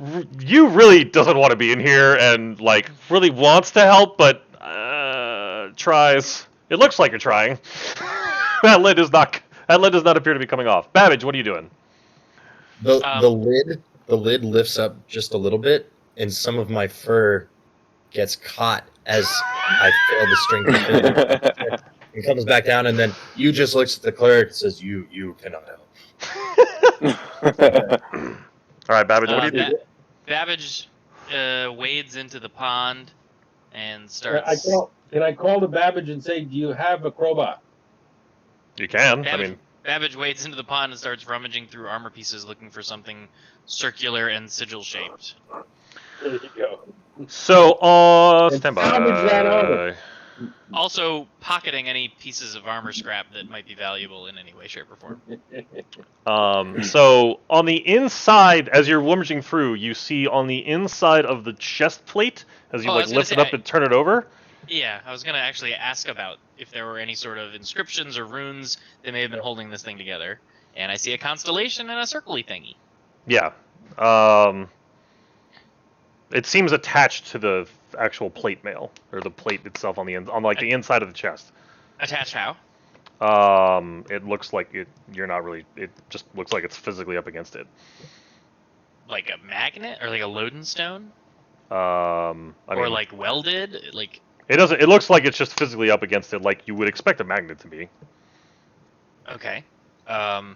really doesn't want to be in here and like really wants to help, but tries. It looks like you're trying. That lid does not appear to be coming off. Babbage, what are you doing? The lid lifts up just a little bit, and some of my fur gets caught as I fail the strength to fill it. And comes back down, and then you just looks at the cleric and says, "You cannot help." All right, Babbage, what do you do? Babbage wades into the pond and starts. Can I call to Babbage and say, "Do you have a crowbar?" You can. Babbage wades into the pond and starts rummaging through armor pieces, looking for something circular and sigil-shaped. There you go. So, stand salvage that armor. by. Also, pocketing any pieces of armor scrap that might be valuable in any way, shape, or form. So on the inside, as you're rummaging through, you see on the inside of the chest plate, as you lift it up and turn it over. Yeah, I was gonna actually ask about if there were any sort of inscriptions or runes that may have been holding this thing together. And I see a constellation and a circle-y thingy. Yeah. It seems attached to the actual plate mail, or the plate itself on the the inside of the chest. Attached how? It looks like you're not really. It just looks like it's physically up against it. Like a magnet, or like a lodestone? Like welded, like. It doesn't. It looks like it's just physically up against it, like you would expect a magnet to be. Okay. I'm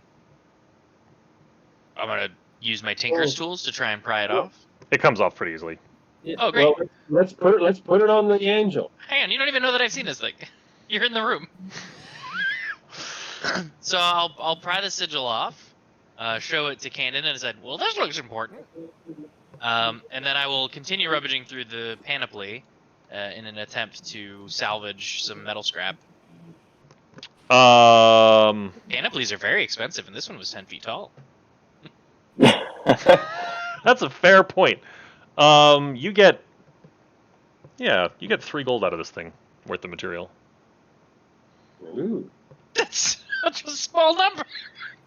gonna use my tinker's tools to try and pry it off. It comes off pretty easily. Oh, great. Well, let's put it on the angel. Hang on, you don't even know that I've seen this thing. You're in the room. So I'll pry the sigil off, show it to Candon, and said, "Well, this looks important." And then I will continue rummaging through the panoply in an attempt to salvage some metal scrap. Panoplies are very expensive, and this one was 10 feet tall. That's a fair point. You get 3 gold out of this thing worth of material. Ooh. That's such a small number.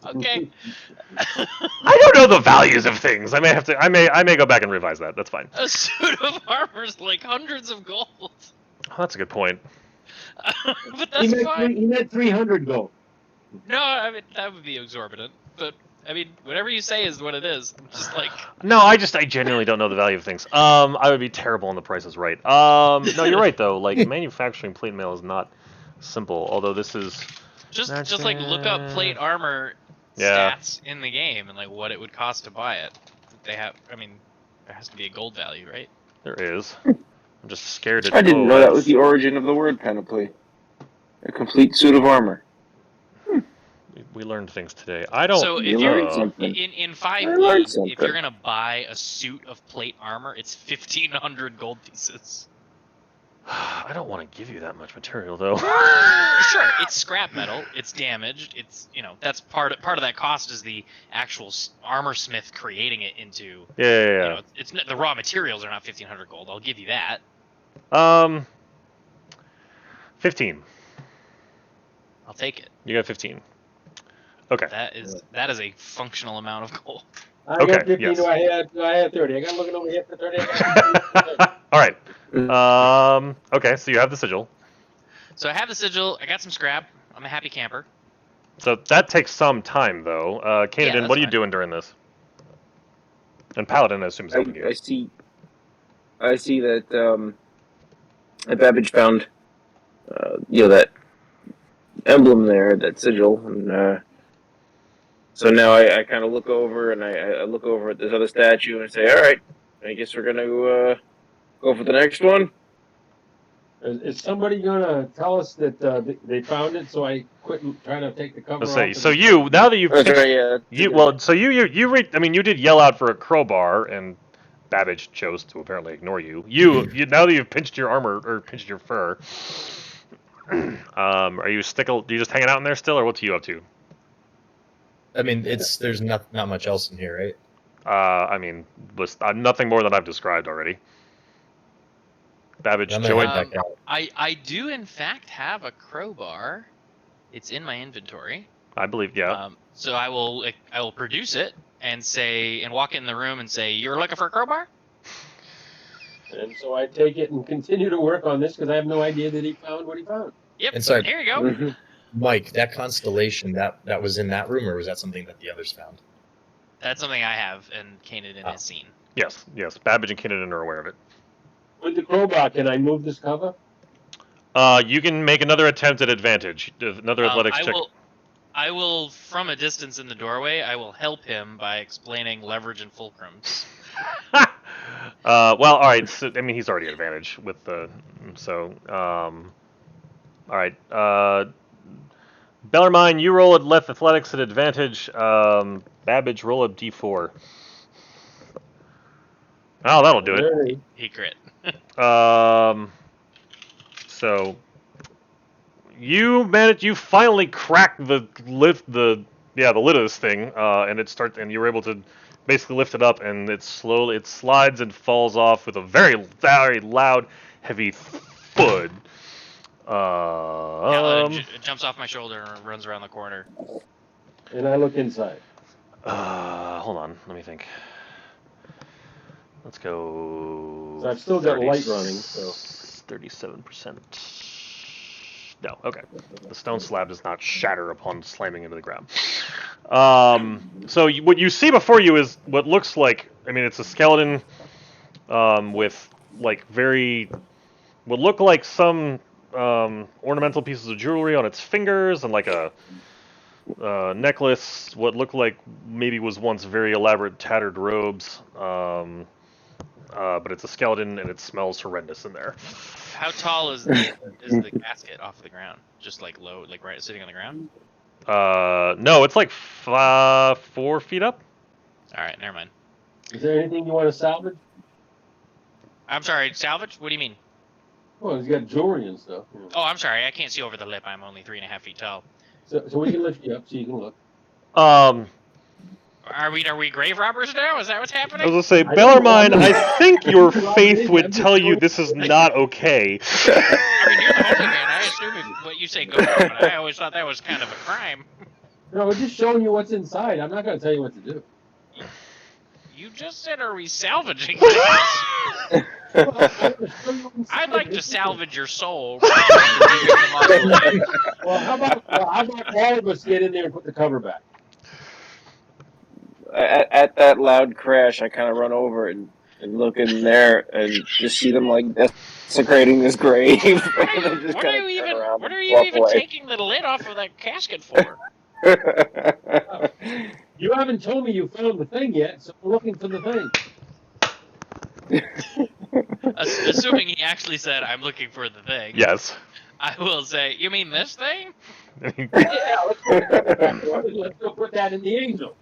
Okay. I don't know the values of things. I may go back and revise that. That's fine. A suit of armor is like hundreds of gold. Oh, that's a good point. But that's fine. He meant 300 gold. No, I mean that would be exorbitant. But I mean, whatever you say is what it is. I'm just like. No, I genuinely don't know the value of things. I would be terrible on the prices right. No, you're right though. Like manufacturing plate mail is not simple. Although this is just like look up plate armor stats in the game and like what it would cost to buy it. They have. I mean, there has to be a gold value, right? There is. I'm just scared. I didn't know that was the origin of the word panoply. A complete suit of armor. We learned things today. I don't. So if you're in 5e, if you're gonna buy a suit of plate armor, it's 1,500 gold pieces. I don't want to give you that much material though. Sure, it's scrap metal. It's damaged. It's that's part of that cost is the actual armor smith creating it into. Yeah. It's the raw materials are not 1,500 gold. I'll give you that. 15. I'll take it. You got 15. Okay. That is a functional amount of gold. I got 15. Yes. I had 30. I got looking over here for 30. All right. Okay, so you have the sigil. So I have the sigil. I got some scrap. I'm a happy camper. So that takes some time, though. Canadin, what are you doing during this? And Paladin, I assume, is helping you. I see that Babbage found, that emblem there, that sigil, and So now I kind of look over and I look over at this other statue and I say, all right, I guess we're gonna go for the next one. Is somebody gonna tell us that they found it? So I quit trying to take the cover Let's off. see. So you, now that you've That's pitched, right, yeah. I mean, you did yell out for a crowbar, and Babbage chose to apparently ignore you. You now that you've pinched your armor or pinched your fur, are you just hanging out in there still, or what's you up to? I mean, there's not much else in here, right? I mean, nothing more than I've described already. Babbage I'm gonna joined. head back out. I do in fact have a crowbar. It's in my inventory. I believe, yeah. So I will produce it and walk in the room and say, "You're looking for a crowbar?" And so I take it and continue to work on this because I have no idea that he found what he found. Yep. And sorry, Here you go. Mm-hmm. Mike, that constellation that was in that room, or was that something that the others found? That's something I have, and Kanan has seen. Yes. Babbage and Kinnaden are aware of it. With the crowbar, can I move this cover? You can make another attempt at advantage. Another athletics check. I will, from a distance in the doorway, I will help him by explaining leverage and fulcrums. Well, all right. So, I mean, he's already at advantage with the. So, all right. Bellarmine, you roll at left athletics at advantage. Babbage, roll a d4. Oh, that'll do it. He crit. So you finally crack the lid of this thing, and it starts, and you're able to basically lift it up, and it slides and falls off with a very, very loud, heavy thud. It jumps off my shoulder and runs around the corner. And I look inside. Hold on, let me think. Let's go. So I've still got light running, so 37%. No, okay. The stone slab does not shatter upon slamming into the ground. So what you see before you is what looks like, I mean, it's a skeleton with like what look like some ornamental pieces of jewelry on its fingers and like a necklace, what looked like maybe was once very elaborate tattered robes. But it's a skeleton and it smells horrendous in there. How tall is the casket off the ground? Just like low, like right sitting on the ground? No, it's like 4 feet up. All right, never mind. is there anything you want to salvage? I'm sorry, salvage? What do you mean? Well, he's got jewelry and stuff. You know. Oh, I'm sorry, I can't see over the lip. I'm only 3.5 feet tall. So we can lift you up so you can look. Are we grave robbers now? Is that what's happening? I was gonna say, Bellarmine, I think your faith would tell you this is not okay. I mean, you're the holy man. I assume what you say goes on, but I always thought that was kind of a crime. No, we're just showing you what's inside. I'm not going to tell you what to do. You just said, are we salvaging things? I'd like to salvage your soul. Well, how about all of us get in there and put the cover back? At that loud crash, I kind of run over and look in there and just see them like desecrating this grave. What are you even taking the lid off of that casket for? You haven't told me you found the thing yet, so we're looking for the thing. Assuming he actually said, "I'm looking for the thing." Yes. I will say, "You mean this thing?" Yeah, let's go put that in the angel.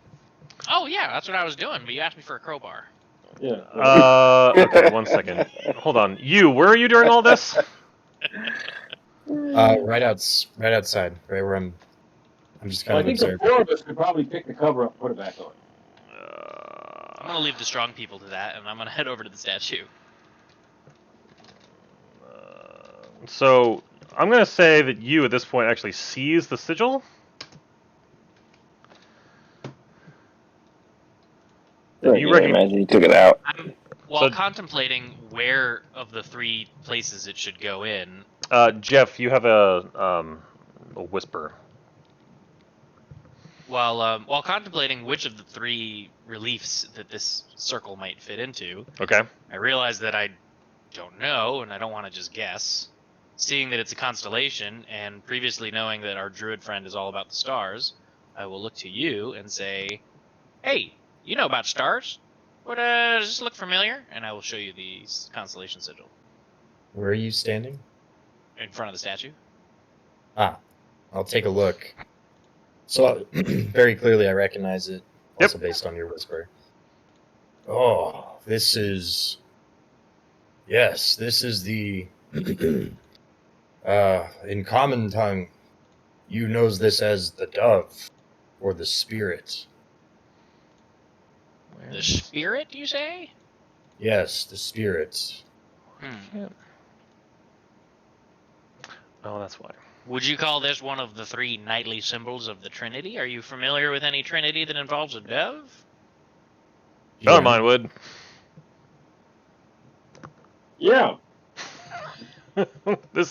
Oh yeah, that's what I was doing. But you asked me for a crowbar. Yeah. Okay, 1 second. Hold on. Where are you during all this? Right outside, right where I'm just kind I of think the observing. 4 of us could probably pick the cover up and put it back on. I'm gonna leave the strong people to that, and I'm gonna head over to the statue. So I'm gonna say that you at this point actually sees the sigil. You imagine he took it out. While contemplating where of the 3 places it should go in. Jeff, you have a whisper. While contemplating which of the 3 reliefs that this circle might fit into, Okay. I realize that I don't know, and I don't want to just guess. Seeing that it's a constellation, and previously knowing that our druid friend is all about the stars, I will look to you and say, "Hey, you know about stars? Does this look familiar?" And I will show you the constellation sigil Where are you standing? in front of the statue. I'll take a look. So very clearly, I recognize it. Also based on your whisper. Oh, this is. Yes, this is the. In common tongue, you knows this as the dove, or the spirit. The spirit, you say? Yes, the spirit. Hmm. Oh, that's why. Would you call this one of the 3 knightly symbols of the Trinity? Are you familiar with any Trinity that involves a dove? Bellarmine would. Yeah. This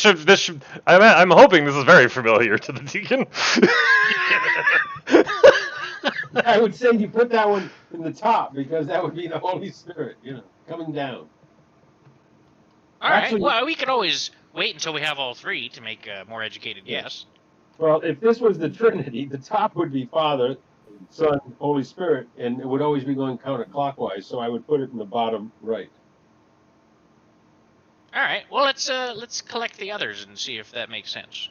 should. I'm hoping this is very familiar to the deacon. I would say you put that one in the top because that would be the Holy Spirit, coming down. All right. Actually- Well, we could always wait until we have all 3 to make a more educated guess. Well, if this was the Trinity, the top would be Father, Son, Holy Spirit, and it would always be going counterclockwise. So I would put it in the bottom right. All right. Well, let's collect the others and see if that makes sense.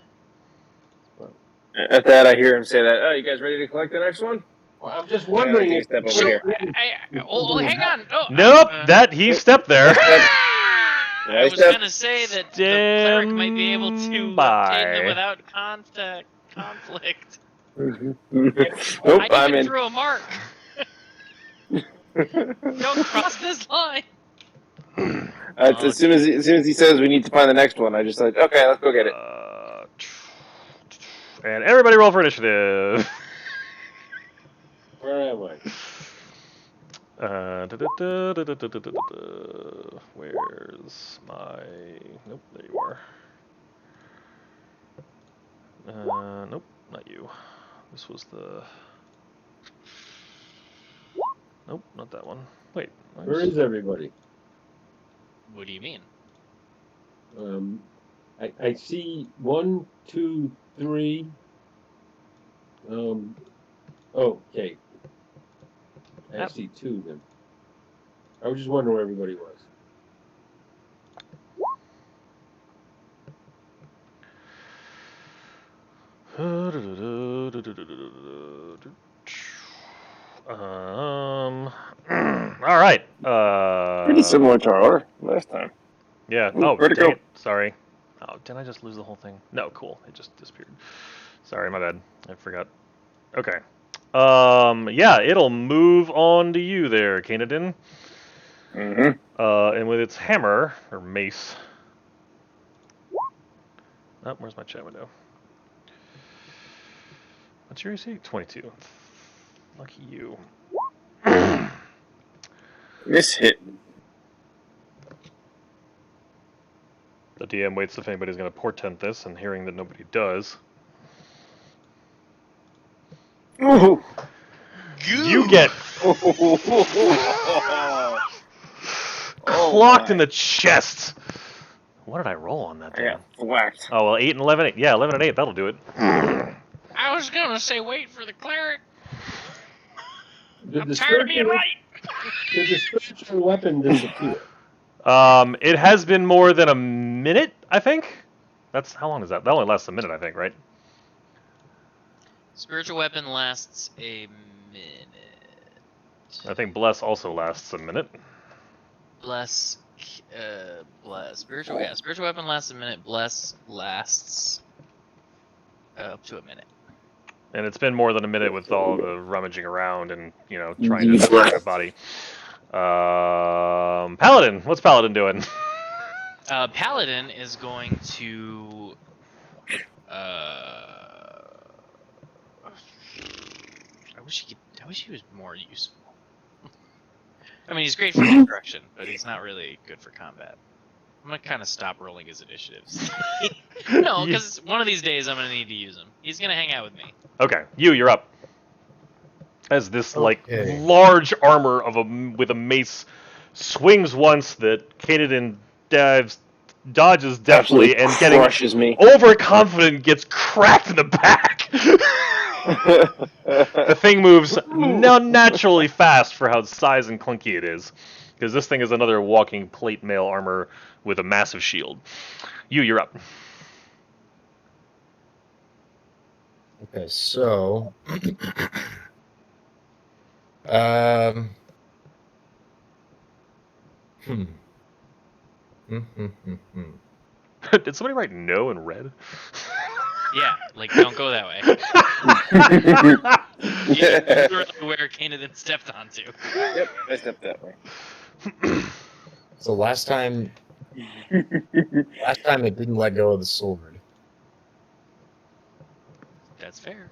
At that, I hear him say that. Oh, you guys ready to collect the next one? Well, I'm just wondering Yeah, if step over So, here. hang on. Oh, Nope, that he stepped there. I was gonna say that the cleric might be able to obtain by. them without conflict. Nope, I I'm even in. threw a mark. Don't cross this line. As soon as he says we need to find the next one, I just like, okay, let's go get it. And everybody roll for initiative. Where am I? Where's my? Nope, there you are. Nope, not you. This was the. Nope, not that one. Wait. Where is everybody? What do you mean? I see 1, 2, 3. Okay. I see 2 then. I was just wondering where everybody was. All right. Pretty similar to our order last time. Yeah. Ooh, Oh, where'd it dang go? it. Sorry. Oh, did I just lose the whole thing? No, cool. It just disappeared. Sorry, my bad. I forgot. Okay. Yeah, it'll move on to you there, Kanadin. Mm-hmm. And with its hammer, or mace. Oh, where's my chat window? What's your AC? 22. Lucky you. This hit. The DM waits if anybody's going to portent this, and hearing that nobody does. Ooh. You get clocked in the chest. What did I roll on that thing? I got whacked. Oh, well, 8 and 11. 8. Yeah, 11 and 8. That'll do it. I was gonna say wait for the cleric. Did I'm the tired of being spiritual- right. Did the spiritual weapon disappear? It has been more than a minute, I think. That's how long is that? That only lasts a minute, I think, right? Spiritual weapon lasts a minute. I think bless also lasts a minute. Bless. Spiritual weapon lasts a minute. Bless lasts up to a minute. And it's been more than a minute with all the rummaging around and, trying to destroy my body. Paladin, what's Paladin doing? Paladin is going to. I wish he was more useful. I mean, he's great for destruction, but he's not really good for combat. I'm gonna kind of stop rolling his initiatives. No, because one of these days I'm gonna need to use him. He's gonna hang out with me. Okay, you're up. As this Okay. large armor with a mace swings once that Kanadin dodges deftly, Absolutely and getting crushes me. overconfident gets cracked in the back. The thing moves naturally fast for how size and clunky it is, because this thing is another walking plate mail armor with a massive shield. You're up. Okay, so um hmm. Did somebody write no in red? Yeah, like don't go that way. You literally where Canaan stepped onto. Yep, I stepped that way. So last time it didn't let go of the sword. That's fair.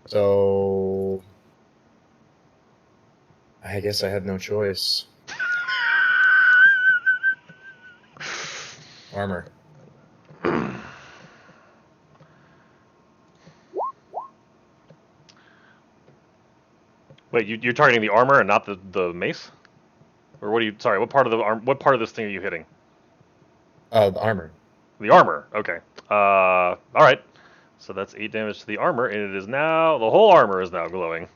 So I guess I had no choice. Armor. Wait, you're targeting the armor and not the mace? Or what are you? Sorry, what part of the arm? What part of this thing are you hitting? The armor. The armor. Okay. All right. So that's 8 damage to the armor, and it is now the whole armor is now glowing.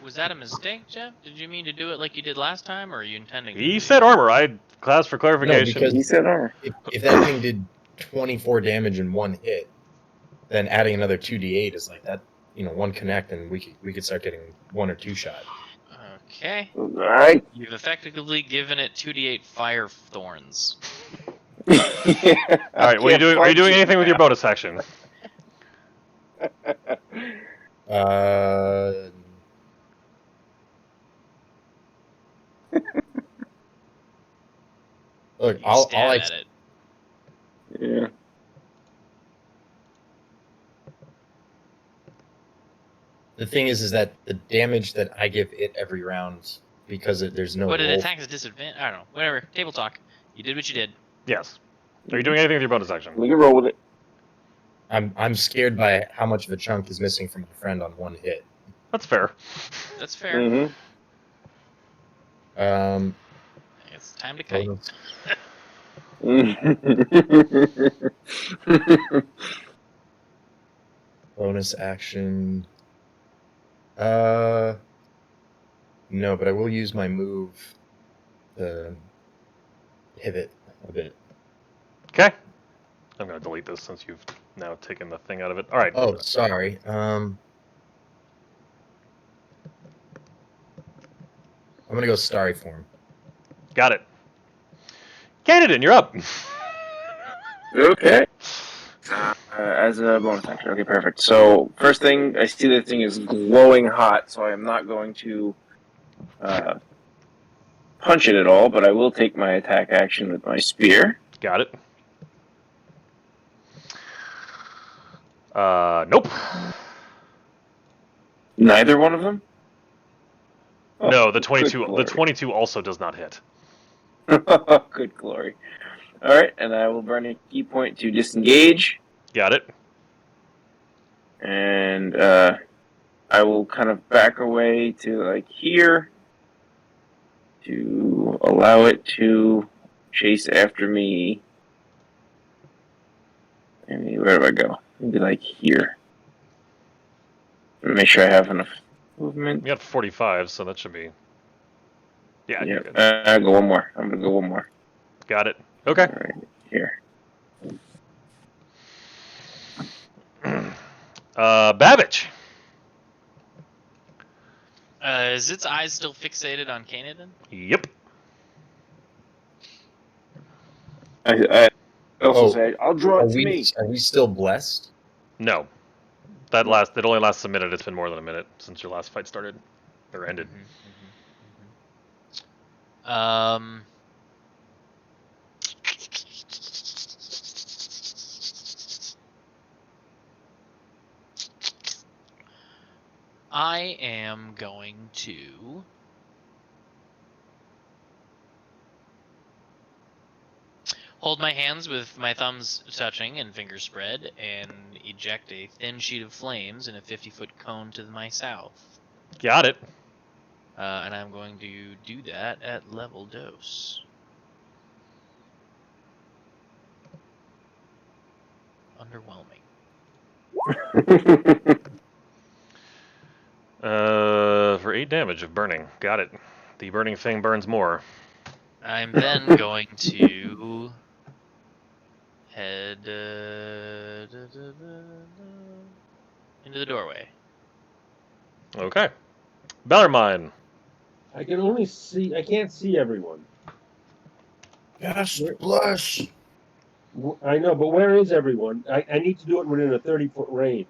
Was that a mistake, Jeff? Did you mean to do it like you did last time, or are you intending? He said armor. I asked for clarification. No, He because said armor. if that thing did 24 damage in one hit, then adding another 2d8 is like that. One connect, and we could start getting 1 or 2 shot. Okay. All right. You've effectively given it 2d8 fire thorns. All right. What are you doing? Are you doing anything with your bonus action? Look, You all stab I at it. Yeah. the thing is that the damage that I give it every round, because there's no But it roll. attacks at disadvantage. I don't know. Whatever. Table talk. You did what you did. Yes. Are you doing anything with your bonus action? We can roll with it. I'm scared by how much of a chunk is missing from my friend on one hit. That's fair. That's fair. Mm-hmm. It's time to kite. Bonus action. No, but I will use my move to pivot a bit. Okay. I'm gonna delete this since you've now taken the thing out of it. All right. Oh, sorry. I'm gonna go starry form. Got it. Canadian, you're up. Okay. As a bonus action. Okay, perfect. So first thing, I see that thing is glowing hot, so I am not going to punch it at all, but I will take my attack action with my spear. Got it. Nope. Neither one of them? No, the good 22. The glory. 22 also does not hit. Good glory. All right, and I will burn a key point to disengage, Got it. and I will kind of back away to like here to allow it to chase after me. I mean, where do I go? Maybe like here. Make sure I have enough movement. You got 45, so that should be. Yeah, Yeah, you're good. I'll go one more. I'm gonna go one more. Got it. Okay. All right, here. Babbage. Is its eyes still fixated on Canaan? Yep. I also say I'll draw it to me. Are we still blessed? No. It only lasts a minute. It's been more than a minute since your last fight started or ended. I am going to hold my hands with my thumbs touching and fingers spread and eject a thin sheet of flames in a 50-foot cone to my south. Got it. And I'm going to do that at level dose. Underwhelming. For 8 damage of burning. Got it. The burning thing burns more. I'm then going to head into the doorway. Okay. Bellarmine. I can only see. I can't see everyone. Yes, blush. I know, but where is everyone? I need to do it within a 30-foot range.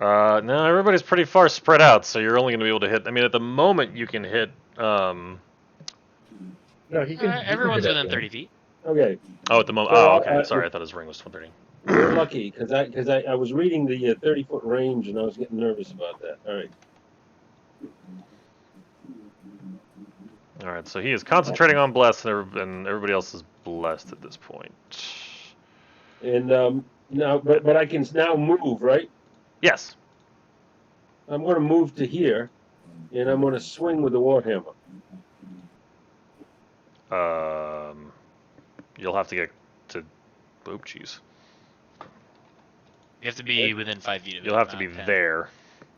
No, everybody's pretty far spread out, so you're only going to be able to hit. I mean, at the moment, you can hit. No, he can. Everyone's he can hit within everyone. 30 feet. Okay. Oh, at the moment. So, Oh, okay. Sorry, I thought his ring was 130. You're lucky, because I was reading the 30-foot range, and I was getting nervous about that. All right. All right, so he is concentrating on blessed, and everybody else is blessed at this point. And now, but I can now move, right? Yes. I'm going to move to here, and I'm going to swing with the warhammer. You'll have to get to. Oh, jeez. You have to be within 5 feet of it. You'll have to be not 10. there.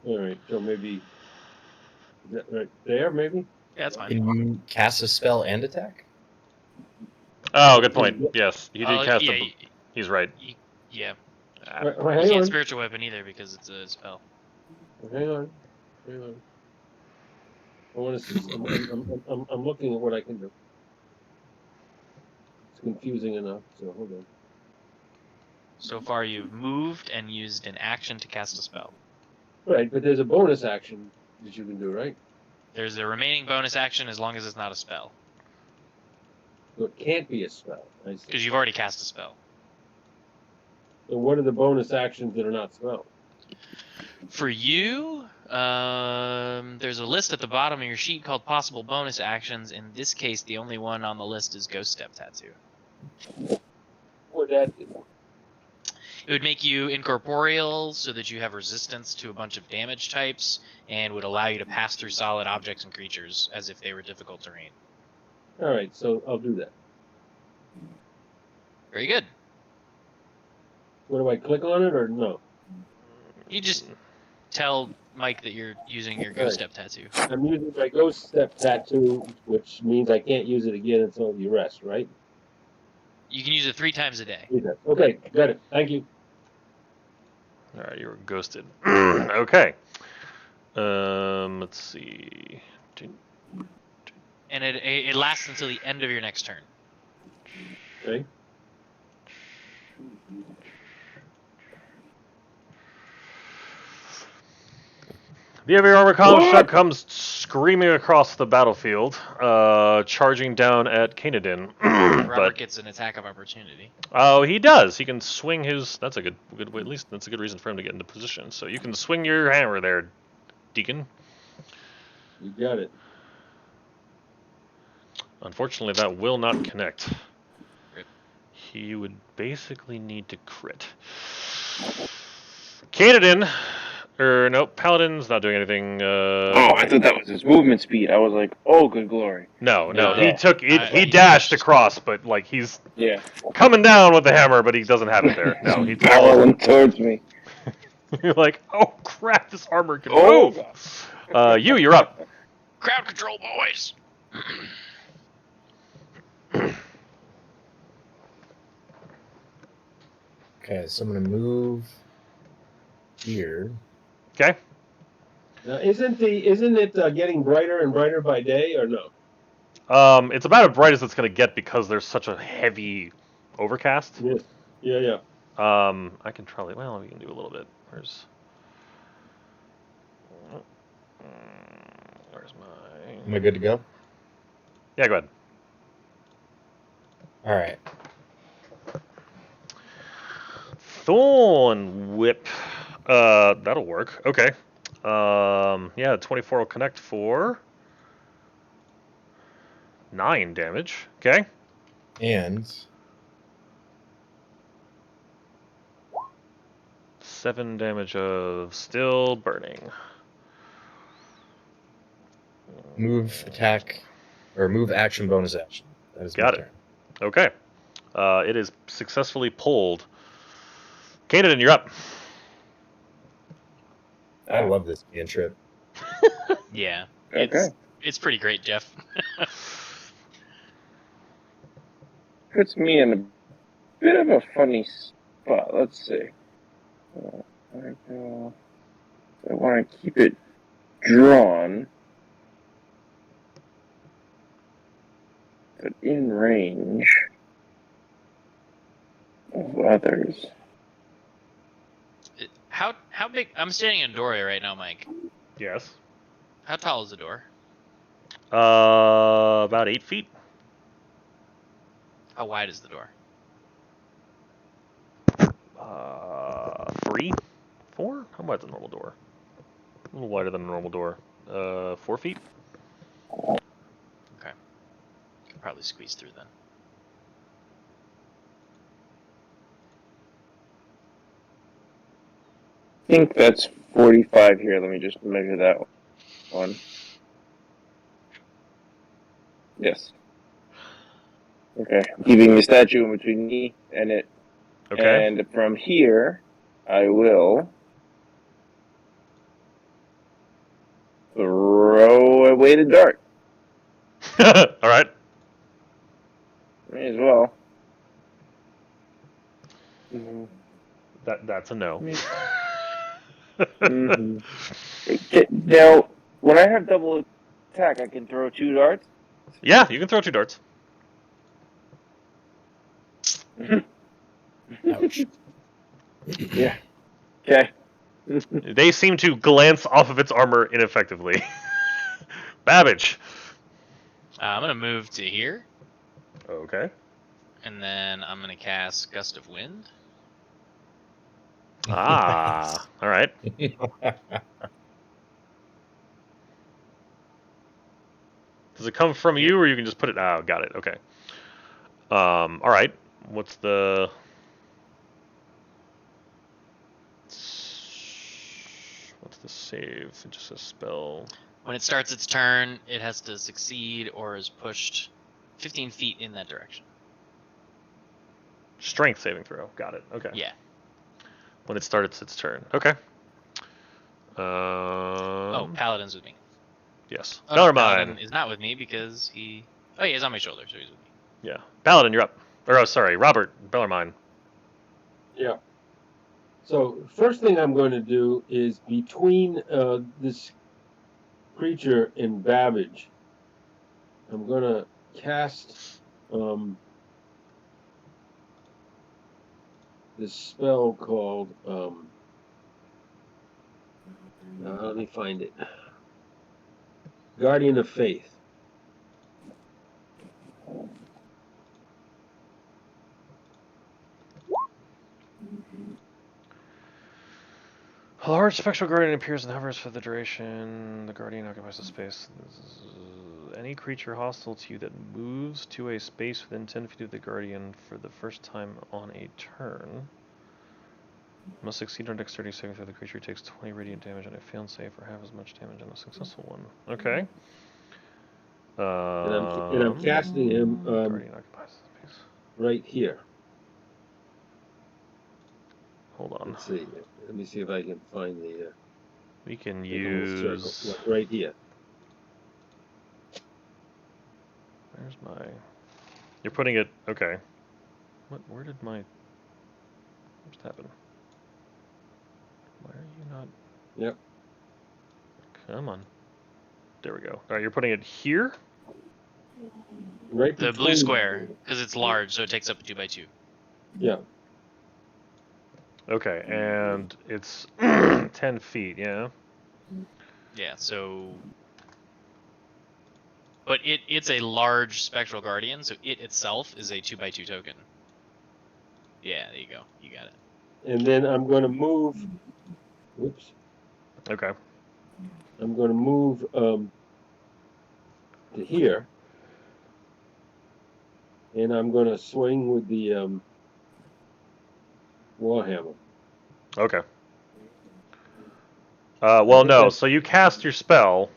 All right. So maybe is that right there? Maybe. Yeah, that's fine. Can you cast a spell and attack? Oh, good point. Yes, he did Oh, cast yeah, a. He's right. Yeah. Right, You hang can't on. spiritual weapon either because it's a spell. Hang on. Hang on. I want to. I'm looking at what I can do. It's confusing enough. So hold on. So far, you've moved and used an action to cast a spell. Right, but there's a bonus action that you can do, right? There's a remaining bonus action as long as it's not a spell. So it can't be a spell. I see. Because you've already cast a spell. So what are the bonus actions that are not spells? For you, there's a list at the bottom of your sheet called possible bonus actions. In this case, the only one on the list is Ghost Step Tattoo. Or that. It would make you incorporeal so that you have resistance to a bunch of damage types and would allow you to pass through solid objects and creatures as if they were difficult terrain. All right, so I'll do that. Very good. What do I click on it or no? You just tell Mike that you're using your Ghost Step Tattoo. I'm using my Ghost Step Tattoo, which means I can't use it again until you rest, right? You can use it 3 times a day. Okay, got it. Thank you. All right, you were ghosted. Okay. Let's see. And it lasts until the end of your next turn. Okay. The heavy armor construct comes screaming across the battlefield, charging down at Kanadin. Robert gets an attack of opportunity. Oh, he does. He can swing his. That's a good way. At least that's a good reason for him to get into position. So you can swing your hammer there, Deacon. You got it. Unfortunately, that will not connect. Rip. He would basically need to crit. Kanadin. Nope, Paladin's not doing anything. Oh, I thought that was his movement speed. I was like, oh, good glory. No, No. he took it. He dashed across, but like he's coming down with the hammer, but he doesn't have it there. No, he's barreling towards me. You're like, oh crap, this armor can move. You're up. Crowd control, boys. Okay, so I'm gonna move here. Okay. Now, isn't it getting brighter and brighter by day or no? It's about as bright as it's gonna get because there's such a heavy overcast. Yes. Yeah. I can probably. Well, we can do a little bit. Where's my? Am I good to go? Yeah, go ahead. All right. Thorn whip. That'll work. Okay. Yeah, 24 will connect for 9 damage. Okay. And 7 damage of still burning. move attack or move action bonus action. That is Got my it. turn. Okay. It is successfully pulled Kaden, you're up. I love this cantrip. Yeah. Okay. It's pretty great, Jeff. Puts me in a bit of a funny spot. Let's see. I want to keep it drawn, but in range of others. How big? I'm standing in a doorway right now, Mike. Yes. How tall is the door? About 8 feet. How wide is the door? 3, 4. How wide's a normal door? A little wider than a normal door. 4 feet. Okay. Could probably squeeze through then. I think that's 45 here. Let me just measure that one. Yes. Okay. Keeping the statue in between me and it. Okay. And from here, I will throw a weighted dart. All right. May as well. Mm-hmm. That's a no. Mm-hmm. Now, when I have double attack, I can throw 2 darts. Yeah, you can throw 2 darts. Ouch. Yeah. Okay. They seem to glance off of its armor ineffectively. Babbage. I'm gonna move to here, Okay. and then I'm gonna cast Gust of Wind. Ah. All right. Does it come from you, or you can just put it? Oh, got it. Okay. All right. What's the save? Just a spell. When it starts its turn, it has to succeed or is pushed 15 feet in that direction. Strength saving throw. Got it. Okay. Yeah. When it starts its turn. Okay. Paladin's with me. Yes. Oh, no, Bellarmine. Paladin is not with me because he... Oh, yeah, he's on my shoulder, so he's with me. Yeah. Paladin, you're up. Or, oh, sorry, Robert. Bellarmine. Yeah. So first thing I'm going to do is between this creature and Babbage, I'm going to cast this spell called let me find it. Guardian of Faith. A large spectral guardian appears and hovers for the duration. The guardian occupies the space. Any creature hostile to you that moves to a space within 10 feet of the guardian for the first time on a turn must succeed on dexterity saving throw. The creature takes 20 radiant damage on a failed save for half as much damage on a successful one. Okay. And I'm casting him guardian occupies the space. right here. Hold on. Let's see. Let me see if I can find the We can little circle. use. Look, right here. Where's my? You're putting it. Okay. What? Where did my? What's happened? Why are you not? Yep. Come on. There we go. All right, you're putting it here. Right. The blue square, because it's large, so it takes up a 2x2. Yeah. Okay, and it's 10 feet. Yeah. Yeah, so... But it's a large spectral guardian, so it itself is a 2x2 token. Yeah, there you go. You got it. And then I'm going to move. Whoops. Okay. I'm going to move to here, and I'm going to swing with the warhammer. Okay. Well, no. So you cast your spell.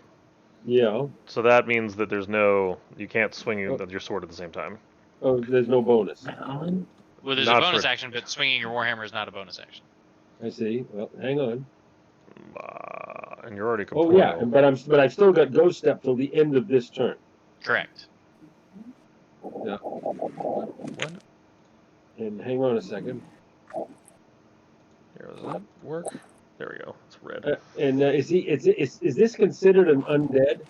Yeah. So that means that there's no. You can't swing your sword at the same time. Oh, there's no bonus. Well, there's Not a bonus for- action, but swinging your warhammer is not a bonus action. I see. Well, hang on. And you're already Oh corporeal. yeah, but I've still got ghost step till the end of this turn. Correct. Yeah. What? And hang on a second. Here, does that work? There we go. It's red. Is this considered an undead?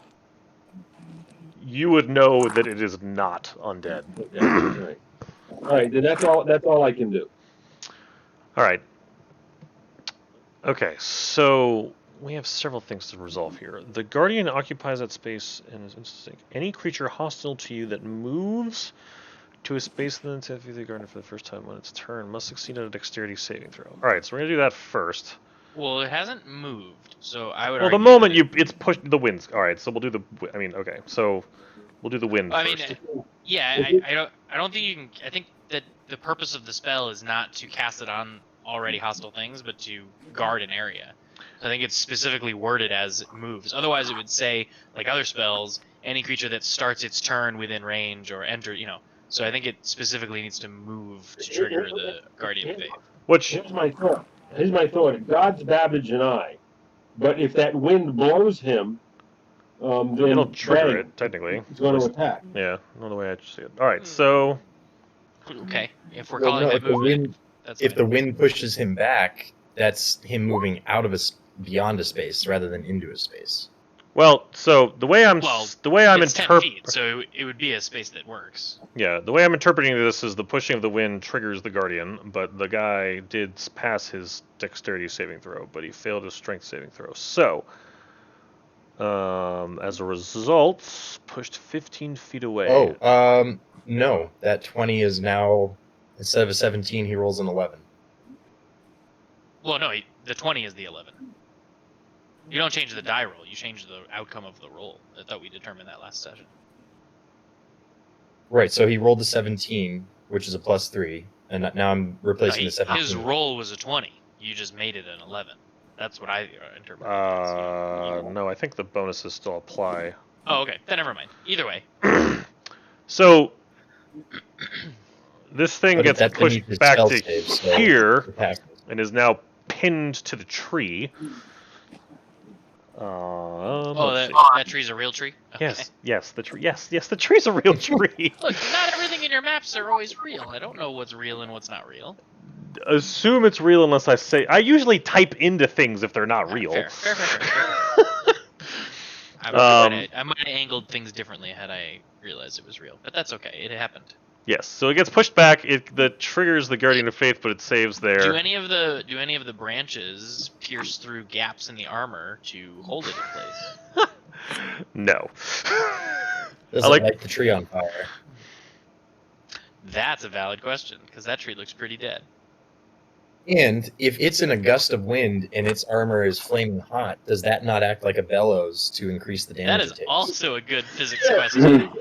You would know that it is not undead. Okay. All right. All right. Then that's all. That's all I can do. All right. Okay, so we have several things to resolve here. The Guardian occupies that space and is interesting. Any creature hostile to you that moves to a space within the 10 feet of the Guardian for the first time on its turn must succeed on a dexterity saving throw. All right, so we're gonna do that first. Well, it hasn't moved, so I would. Well, the argue moment that it's pushed the winds. All right, so we'll do the. I mean, okay, so we'll do the wind I mean, first. yeah, I don't think you can. I think that the purpose of the spell is not to cast it on already hostile things, but to guard an area. So I think it's specifically worded as it moves. Otherwise, it would say, like other spells, any creature that starts its turn within range or enter, So I think it specifically needs to move to trigger the Guardian of Faith. Which Here's my thought. It guards Babbage and I, but if that wind blows him, then it'll trigger bang, it technically. It's going to attack. Yeah, another way I see it. All right, so Okay, if we're Well, calling no, that if the movement, wind that's if fine. the wind pushes him back, that's him moving out of beyond a space rather than into a space. well, so the way I'm It's 10 interpreting. feet, so it would be a space that works. Yeah, the way I'm interpreting this is the pushing of the wind triggers the Guardian, but the guy did pass his dexterity saving throw, but he failed his strength saving throw. So, as a result, pushed 15 feet away. Oh, no, that 20 is now, instead of a 17, he rolls an 11. Well, no, the 20 is the 11. You don't change the die roll, you change the outcome of the roll. I thought we determined that last session. Right, so he rolled a 17, which is a +3, and now I'm replacing No, the 17. his roll was a 20. You just made it an 11. That's what I interpreted. No, I think the bonuses still apply. Oh, okay. Then never mind. Either way. So, this thing But gets that's pushed beneath his back spell to save, so here it passes. and is now pinned to the tree. That tree's a real tree? Okay. Yes, the tree. Yes, the tree's a real tree. Look, not everything in your maps are always real. I don't know what's real and what's not real. Assume it's real unless I say. I usually type into things if they're not real. Fair. I might have angled things differently had I realized it was real, but that's okay. It happened. Yes, so it gets pushed back. It triggers the Guardian of Faith, but it saves there. Do any of the branches pierce through gaps in the armor to hold it in place? No. Does I it like- light the tree on fire? That's a valid question because that tree looks pretty dead. And if it's in a gust of wind and its armor is flaming hot, does that not act like a bellows to increase the damage That it is takes? also a good physics question.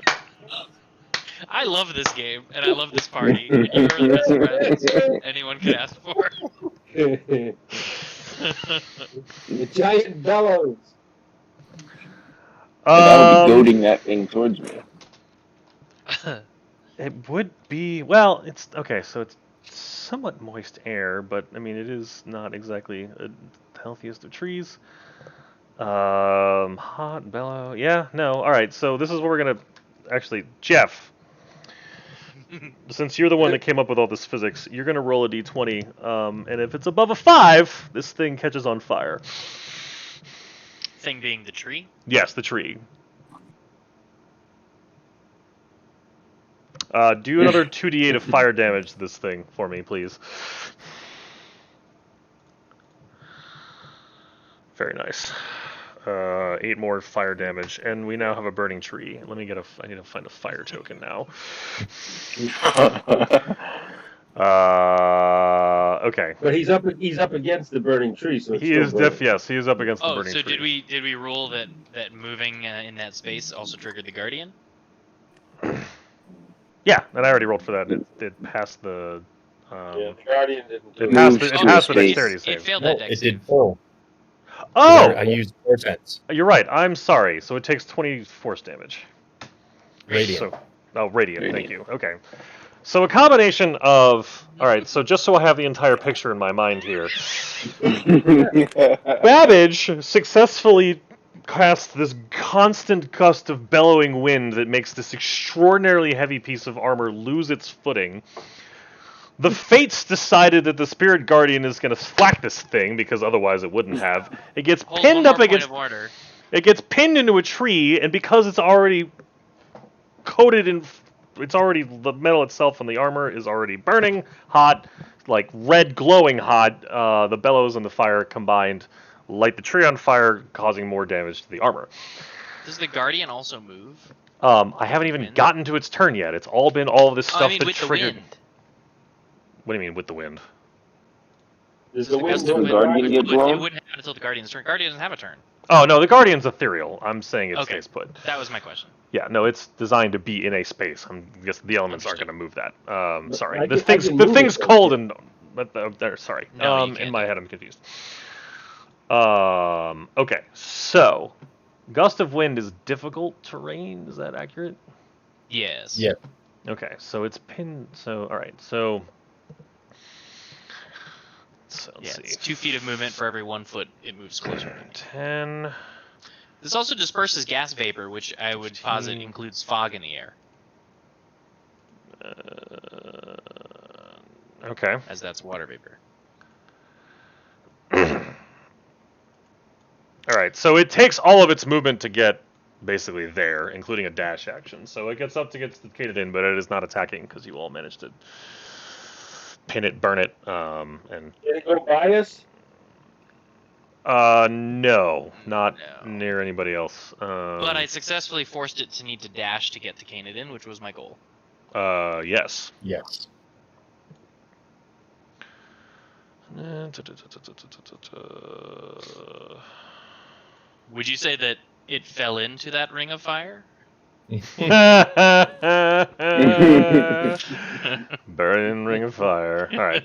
I love this game and I love this party. And you are the best friends anyone could ask for. The giant bellows. I would be goading that thing towards me. It would be well. It's okay. So it's somewhat moist air, but I mean it is not exactly the healthiest of trees. Hot bellow. Yeah. No. All right. So this is what we're gonna actually, Jeff. Since you're the one that came up with all this physics, you're gonna roll a d20, and if it's above a 5, this thing catches on fire. Thing being the tree. Yes, the tree. Do another 2d8 of fire damage to this thing for me, please. Very nice. 8 more fire damage, and we now have a burning tree. I need to find a fire token now. Okay. But he's up against the burning tree, so it's He still is burning. yes, he is up against the Oh, burning so tree. did we rule that moving in that space also triggered the Guardian? Yeah, and I already rolled for that. It passed the. Yeah, the Guardian didn't do It it. passed Moves the to a dexterity space. It save. failed No, that dex it save. did full. Oh, I used 4 cents. you're right. I'm sorry. So it takes 20 force damage. Radiant. So, radiant. Thank Radiant. you. Okay. So a combination of... Alright, so just so I have the entire picture in my mind here. Babbage successfully casts this constant gust of bellowing wind that makes this extraordinarily heavy piece of armor lose its footing. The Fates decided that the Spirit Guardian is going to whack this thing, because otherwise it wouldn't have. It gets Hold pinned one up more point against... of order. It gets pinned into a tree, and because it's already coated in... It's already... The metal itself and the armor is already burning hot, like red glowing hot. The bellows and the fire combined light the tree on fire, causing more damage to the armor. Does the Guardian also move? I haven't even wind? gotten to its turn yet. It's all been all of this Oh, stuff I mean, that with triggered... the wind. What do you mean, with the wind? Does Does the wind gust of the blow Guardian by? get blown? It wouldn't happen until the Guardian's turn. Guardian doesn't have a turn. Oh, no, the Guardian's ethereal. I'm saying it Okay. stays put. That was my question. Yeah, no, it's designed to be in a space. I guess the elements aren't Understood. going to move that. But Sorry. I The can move thing's it, cold though. and... But there, sorry. No, you in can't my do head, I'm confused. Okay, so... Gust of wind is difficult terrain. Is that accurate? Yes. Yeah. Okay, so it's pinned... So, alright, so... So Yeah, let's it's see. 2 feet of movement for every 1 foot it moves closer. 10... This also disperses gas vapor, which I would posit 15. includes fog in the air, Okay. as that's water vapor. Alright, so it takes all of its movement to get basically there, including a dash action. So it gets up to get Cicada in, but it is not attacking because you all managed to pin it, burn it, and... Can it go by us? No, not No. near anybody else. But I successfully forced it to need to dash to get to Canaan, which was my goal. Yes. Yes. Would you say that it fell into that ring of fire? Burning ring of fire. Alright.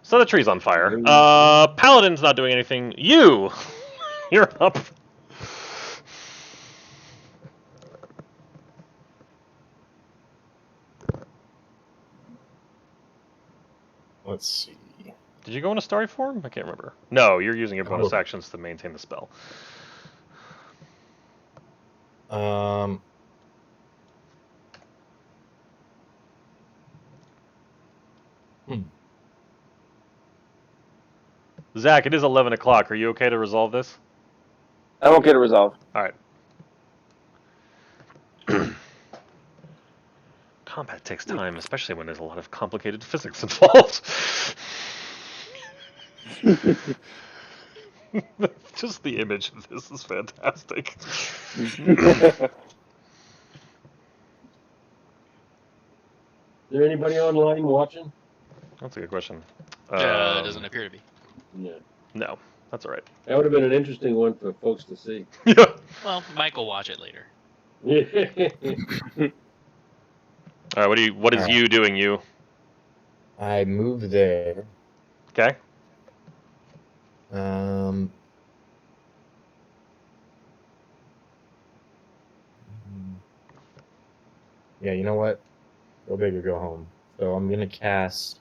So the tree's on fire. Paladin's not doing anything. You're up. Let's see. Did you go into story form? I can't remember. No, you're using your bonus Oh. actions to maintain the spell. Zach, it is 11 o'clock. Are you okay to resolve this? I'm okay to resolve. Alright. Combat takes time, especially when there's a lot of complicated physics involved. Just the image of this is fantastic. Is there anybody online watching? That's a good question. Doesn't appear to be. No. No, that's alright. That would have been an interesting one for folks to see. Yeah. Well, Mike will watch it later. Alright, what is Alright. you doing, you? I move there. Okay? Yeah, you know what? Go big or go home. So I'm gonna cast.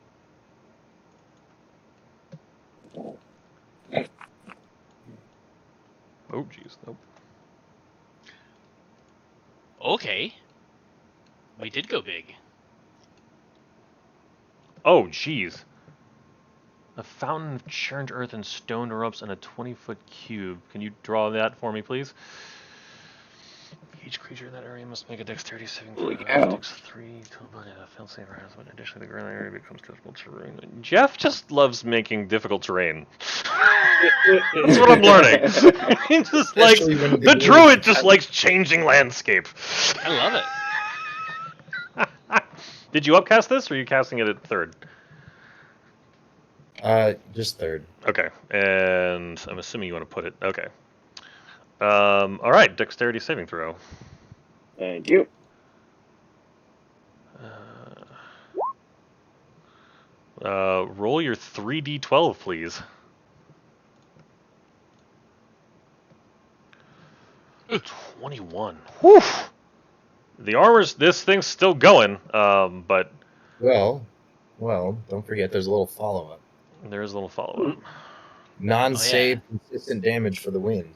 Oh, jeez. Nope. Okay. We did go big. Oh, jeez. A fountain of churned earth and stone erupts in a 20-foot cube. Can you draw that for me, please? Each creature in that area must make a dexterity saving throw. Dex 3 to avoid a failed save or when additionally the ground area becomes difficult terrain. Jeff just loves making difficult terrain. That's what I'm learning. He just likes Especially when the druid just likes changing landscape. I love it. Did you upcast this, or are you casting it at third? Just third. Okay, and I'm assuming you want to put it. Okay. All right, dexterity saving throw. Thank you. Roll your 3d12, please. 21. Whew! The armor's this thing's still going, but Well, don't forget there's a little follow-up. there is a little follow-up. Non-save consistent damage for the wind.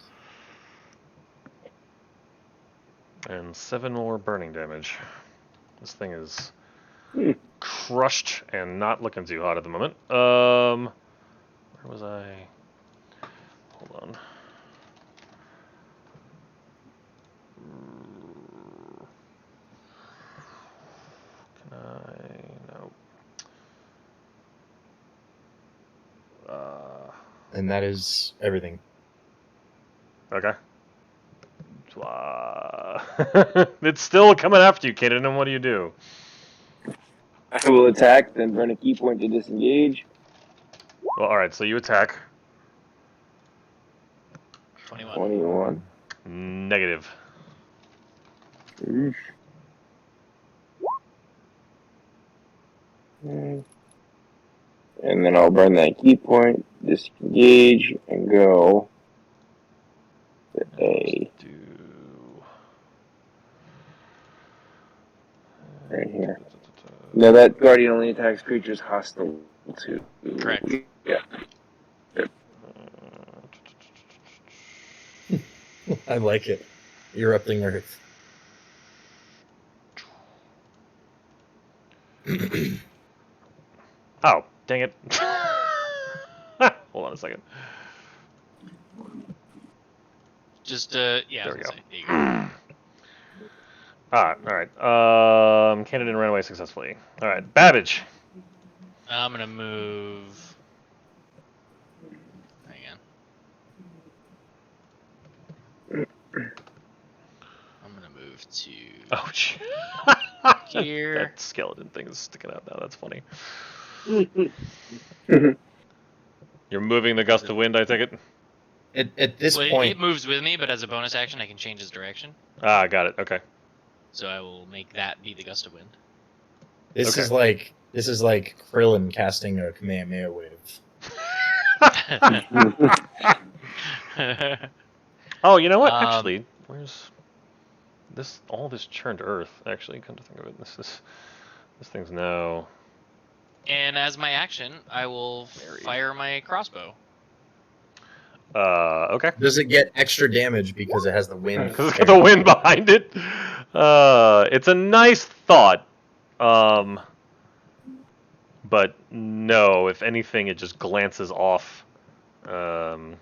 And 7 more burning damage. This thing is crushed and not looking too hot at the moment. Where was I? Hold on. Can I? No. And that is everything. Okay. It's still coming after you, Kaden, and what do you do? I will attack, then burn a key point to disengage. Well, alright, so you attack. 21. Negative. Oof. And then I'll burn that key point, disengage, and go to A. Right here. No, that guardian only attacks creatures hostile to. Correct. Yeah. I like it. Erupting Earth. Oh, dang it. Hold on a second. Just yeah. There we go. There you go. Alright. Candidate ran away successfully. Alright, Babbage. I'm gonna move. Hang on. I'm gonna move to Ouch. here. That skeleton thing is sticking out now. That's funny. You're moving the gust of wind, I take it? At this Well, point, it moves with me, but as a bonus action, I can change its direction. Ah, got it. Okay. So I will make that be the gust of wind. this Okay. is like Krillin casting a Kamehameha wave. Oh, you know what? Um, Actually, where's this? All this churned earth. Actually, come to think of it, this thing's now. And as my action, I will fire my crossbow. Okay. Does it get extra damage because it has the wind? Because it's got the wind behind it. It's a nice thought. But no. If anything, it just glances off. That's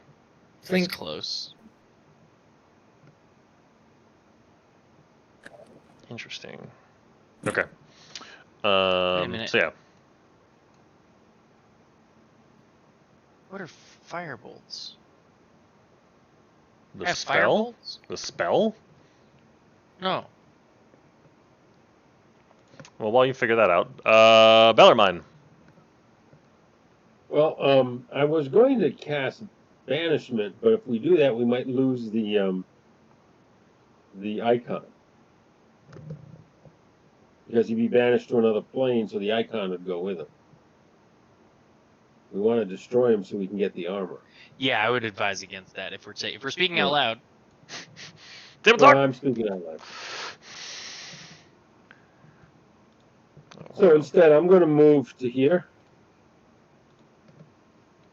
Think close. Interesting. Okay. Wait a minute. So yeah. What are firebolts? The I have spell. firebolts? The spell. No. Well, while you figure that out, Bellarmine. Well, I was going to cast banishment, but if we do that, we might lose the icon. Because he'd be banished to another plane, so the icon would go with him. We want to destroy him so we can get the armor. Yeah, I would advise against that if we're speaking out loud. Table Well, talk. I'm speaking out loud. So instead, I'm going to move to here.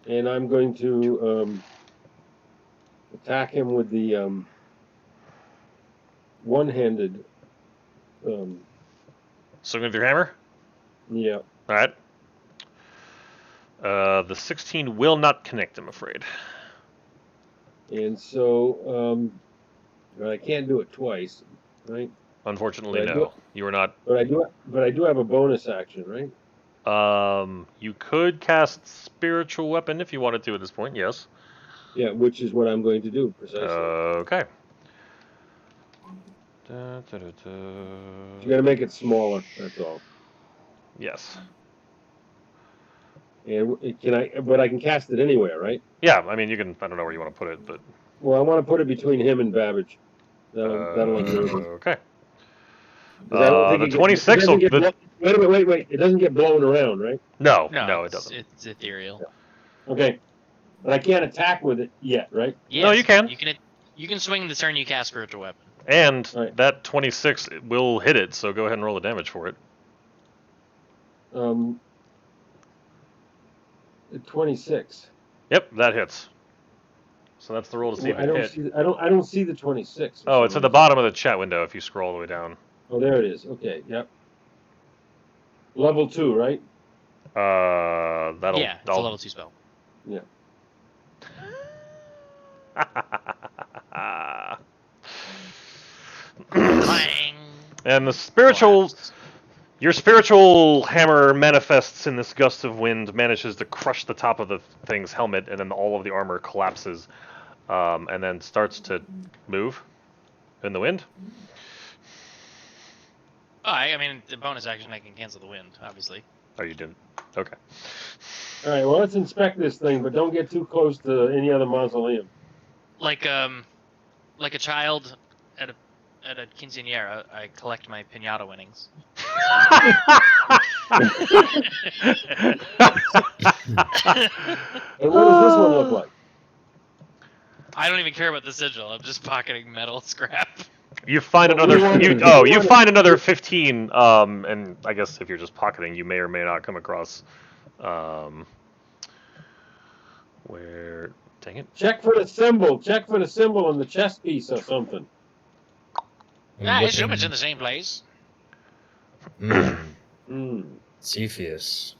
And I'm going to attack him with the one-handed. So with your hammer. Yeah. All right. The 16 will not connect, I'm afraid. And so, but I can't do it twice, right? Unfortunately, But I do no. it. You are not. But I do have a bonus action, right? You could cast spiritual weapon if you wanted to at this point. Yes. Yeah, which is what I'm going to do precisely. Okay. You got to make it smaller. That's all. Yes. And but I can cast it anywhere, right? Yeah. I mean, you can. I don't know where you want to put it, but. Well, I want to put it between him and Babbage. That'll enable it. Okay. 'Cause I don't think The it 26 will. wait a minute, wait. It doesn't get blown around, right? No, No, it doesn't. It's ethereal. Okay. But I can't attack with it yet, right? Yes, No, you can. You can swing the turn you cast spiritual weapon. And Right. that 26 will hit it, so go ahead and roll the damage for it. 26. Yep, that hits. So that's the roll to see if I it don't hit. see. I don't see the 26. Oh, it's at the bottom of the chat window if you scroll all the way down. Oh, there it is. Okay. Yep. Level 2, right? That'll. Yeah, it's a level 2 spell. Yeah. Clang! And the spiritual, Collapsed. your spiritual hammer manifests in this gust of wind, manages to crush the top of the thing's helmet, and then all of the armor collapses, and then starts to move in the wind. Oh, I mean, the bonus action I can cancel the wind, obviously. Oh, you didn't. Okay. All right. Well, let's inspect this thing, but don't get too close to any other mausoleum. Like a child at a quinceañera, I collect my piñata winnings. And what does this one look like? I don't even care about the sigil. I'm just pocketing metal scrap. You find Well, another. we You want- find another 15. And I guess if you're just pocketing, you may or may not come across. Where? Dang it. Check for the symbol. Check for the symbol on the chest piece or something. I'm I assume looking- it's in the same place. Hmm. Cepheus.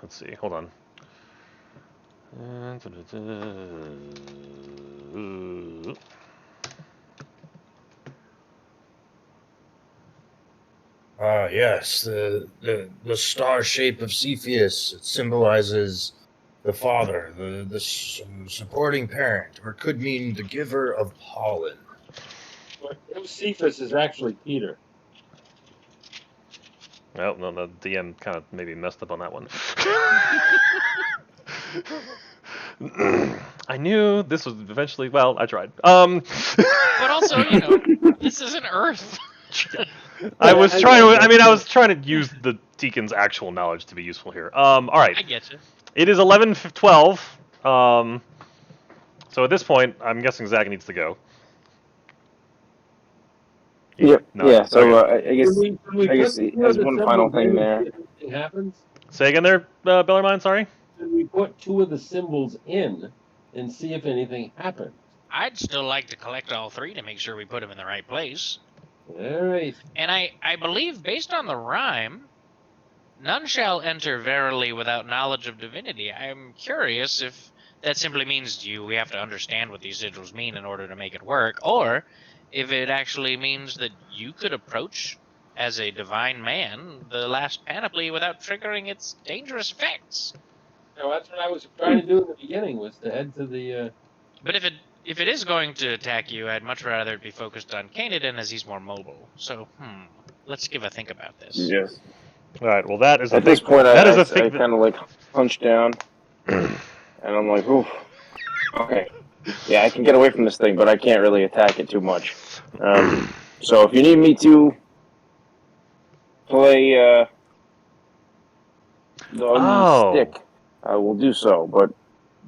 Let's see. Hold on. Ah, yes, the star shape of Cepheus. It symbolizes the father, the supporting parent, or could mean the giver of pollen. But Josephus is actually Peter. Well, no, the DM kind of maybe messed up on that one. I knew this was eventually. Well, I tried. But also, this isn't Earth. I was trying to. I mean, I was trying to use the deacon's actual knowledge to be useful here. All right. I get you. It is 11:12. So at this point, I'm guessing Zach needs to go. Yep. No, Yeah. So okay. I guess Can we I guess put two as of the one final symbols thing in there. and see if anything happens? Say again there, Bellarmine. Sorry. Can we put two of the symbols in and see if anything happens? I'd still like to collect all three to make sure we put them in the right place. All right. And I believe, based on the rhyme, none shall enter verily without knowledge of divinity. I'm curious if that simply means we have to understand what these sigils mean in order to make it work, or if it actually means that you could approach, as a divine man, the last panoply without triggering its dangerous effects. Now, that's what I was trying to do in the beginning, was to head to the... But if it is going to attack you, I'd much rather it be focused on Canaan, as he's more mobile. So, let's give a think about this. Yes. All right. Well, that is At this point, that is I a thing. kind of like hunch down, and I'm like, oof. Okay. Yeah, I can get away from this thing, but I can't really attack it too much. So if you need me to play the stick, I will do so. But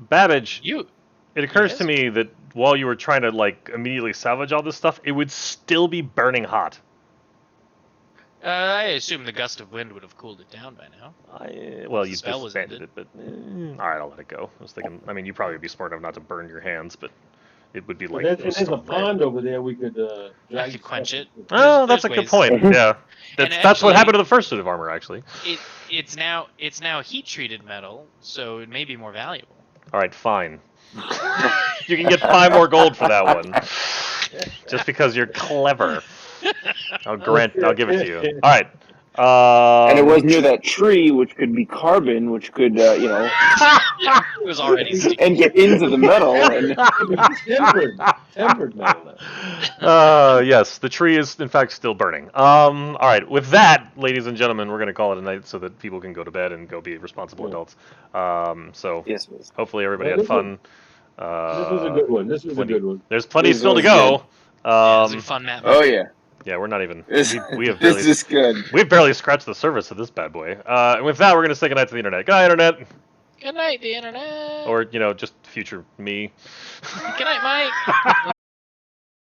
Babbage. You. It occurs Yes? to me that while you were trying to immediately salvage all this stuff, it would still be burning hot. I assume the gust of wind would have cooled it down by now. Well, The you spell was disbanded ended. it, but all right, I'll let it go. I was thinking. I mean, you probably would be smart enough not to burn your hands, but it would be like. there's a pond over there we could drag could quench stuff it. into. Oh, that's a There's good point. Yeah, that's what actually- happened to the first suit of armor, actually. It's now heat treated metal, so it may be more valuable. All right, fine. You can get 5 more gold for that one, just because you're clever. I'll give it to you. All right. and it was near that tree, which could be carbon, which could It was already sticky. and get into the metal. And tempered metal. Now. Yes, the tree is in fact still burning. All right, with that, ladies and gentlemen, we're going to call it a night so that people can go to bed and go be responsible adults. So yes, please. hopefully everybody Well, had fun. This was a good one. This was plenty- a good one. There's plenty This still to was go. Yeah, it was a fun map. Oh yeah, Yeah, we're not even. this, We have this barely. is good. We've barely scratched the surface of this bad boy. And with that, we're going to say goodnight to the internet. Good night, internet. Good night, the internet. Or, just future me. Good night, Mike.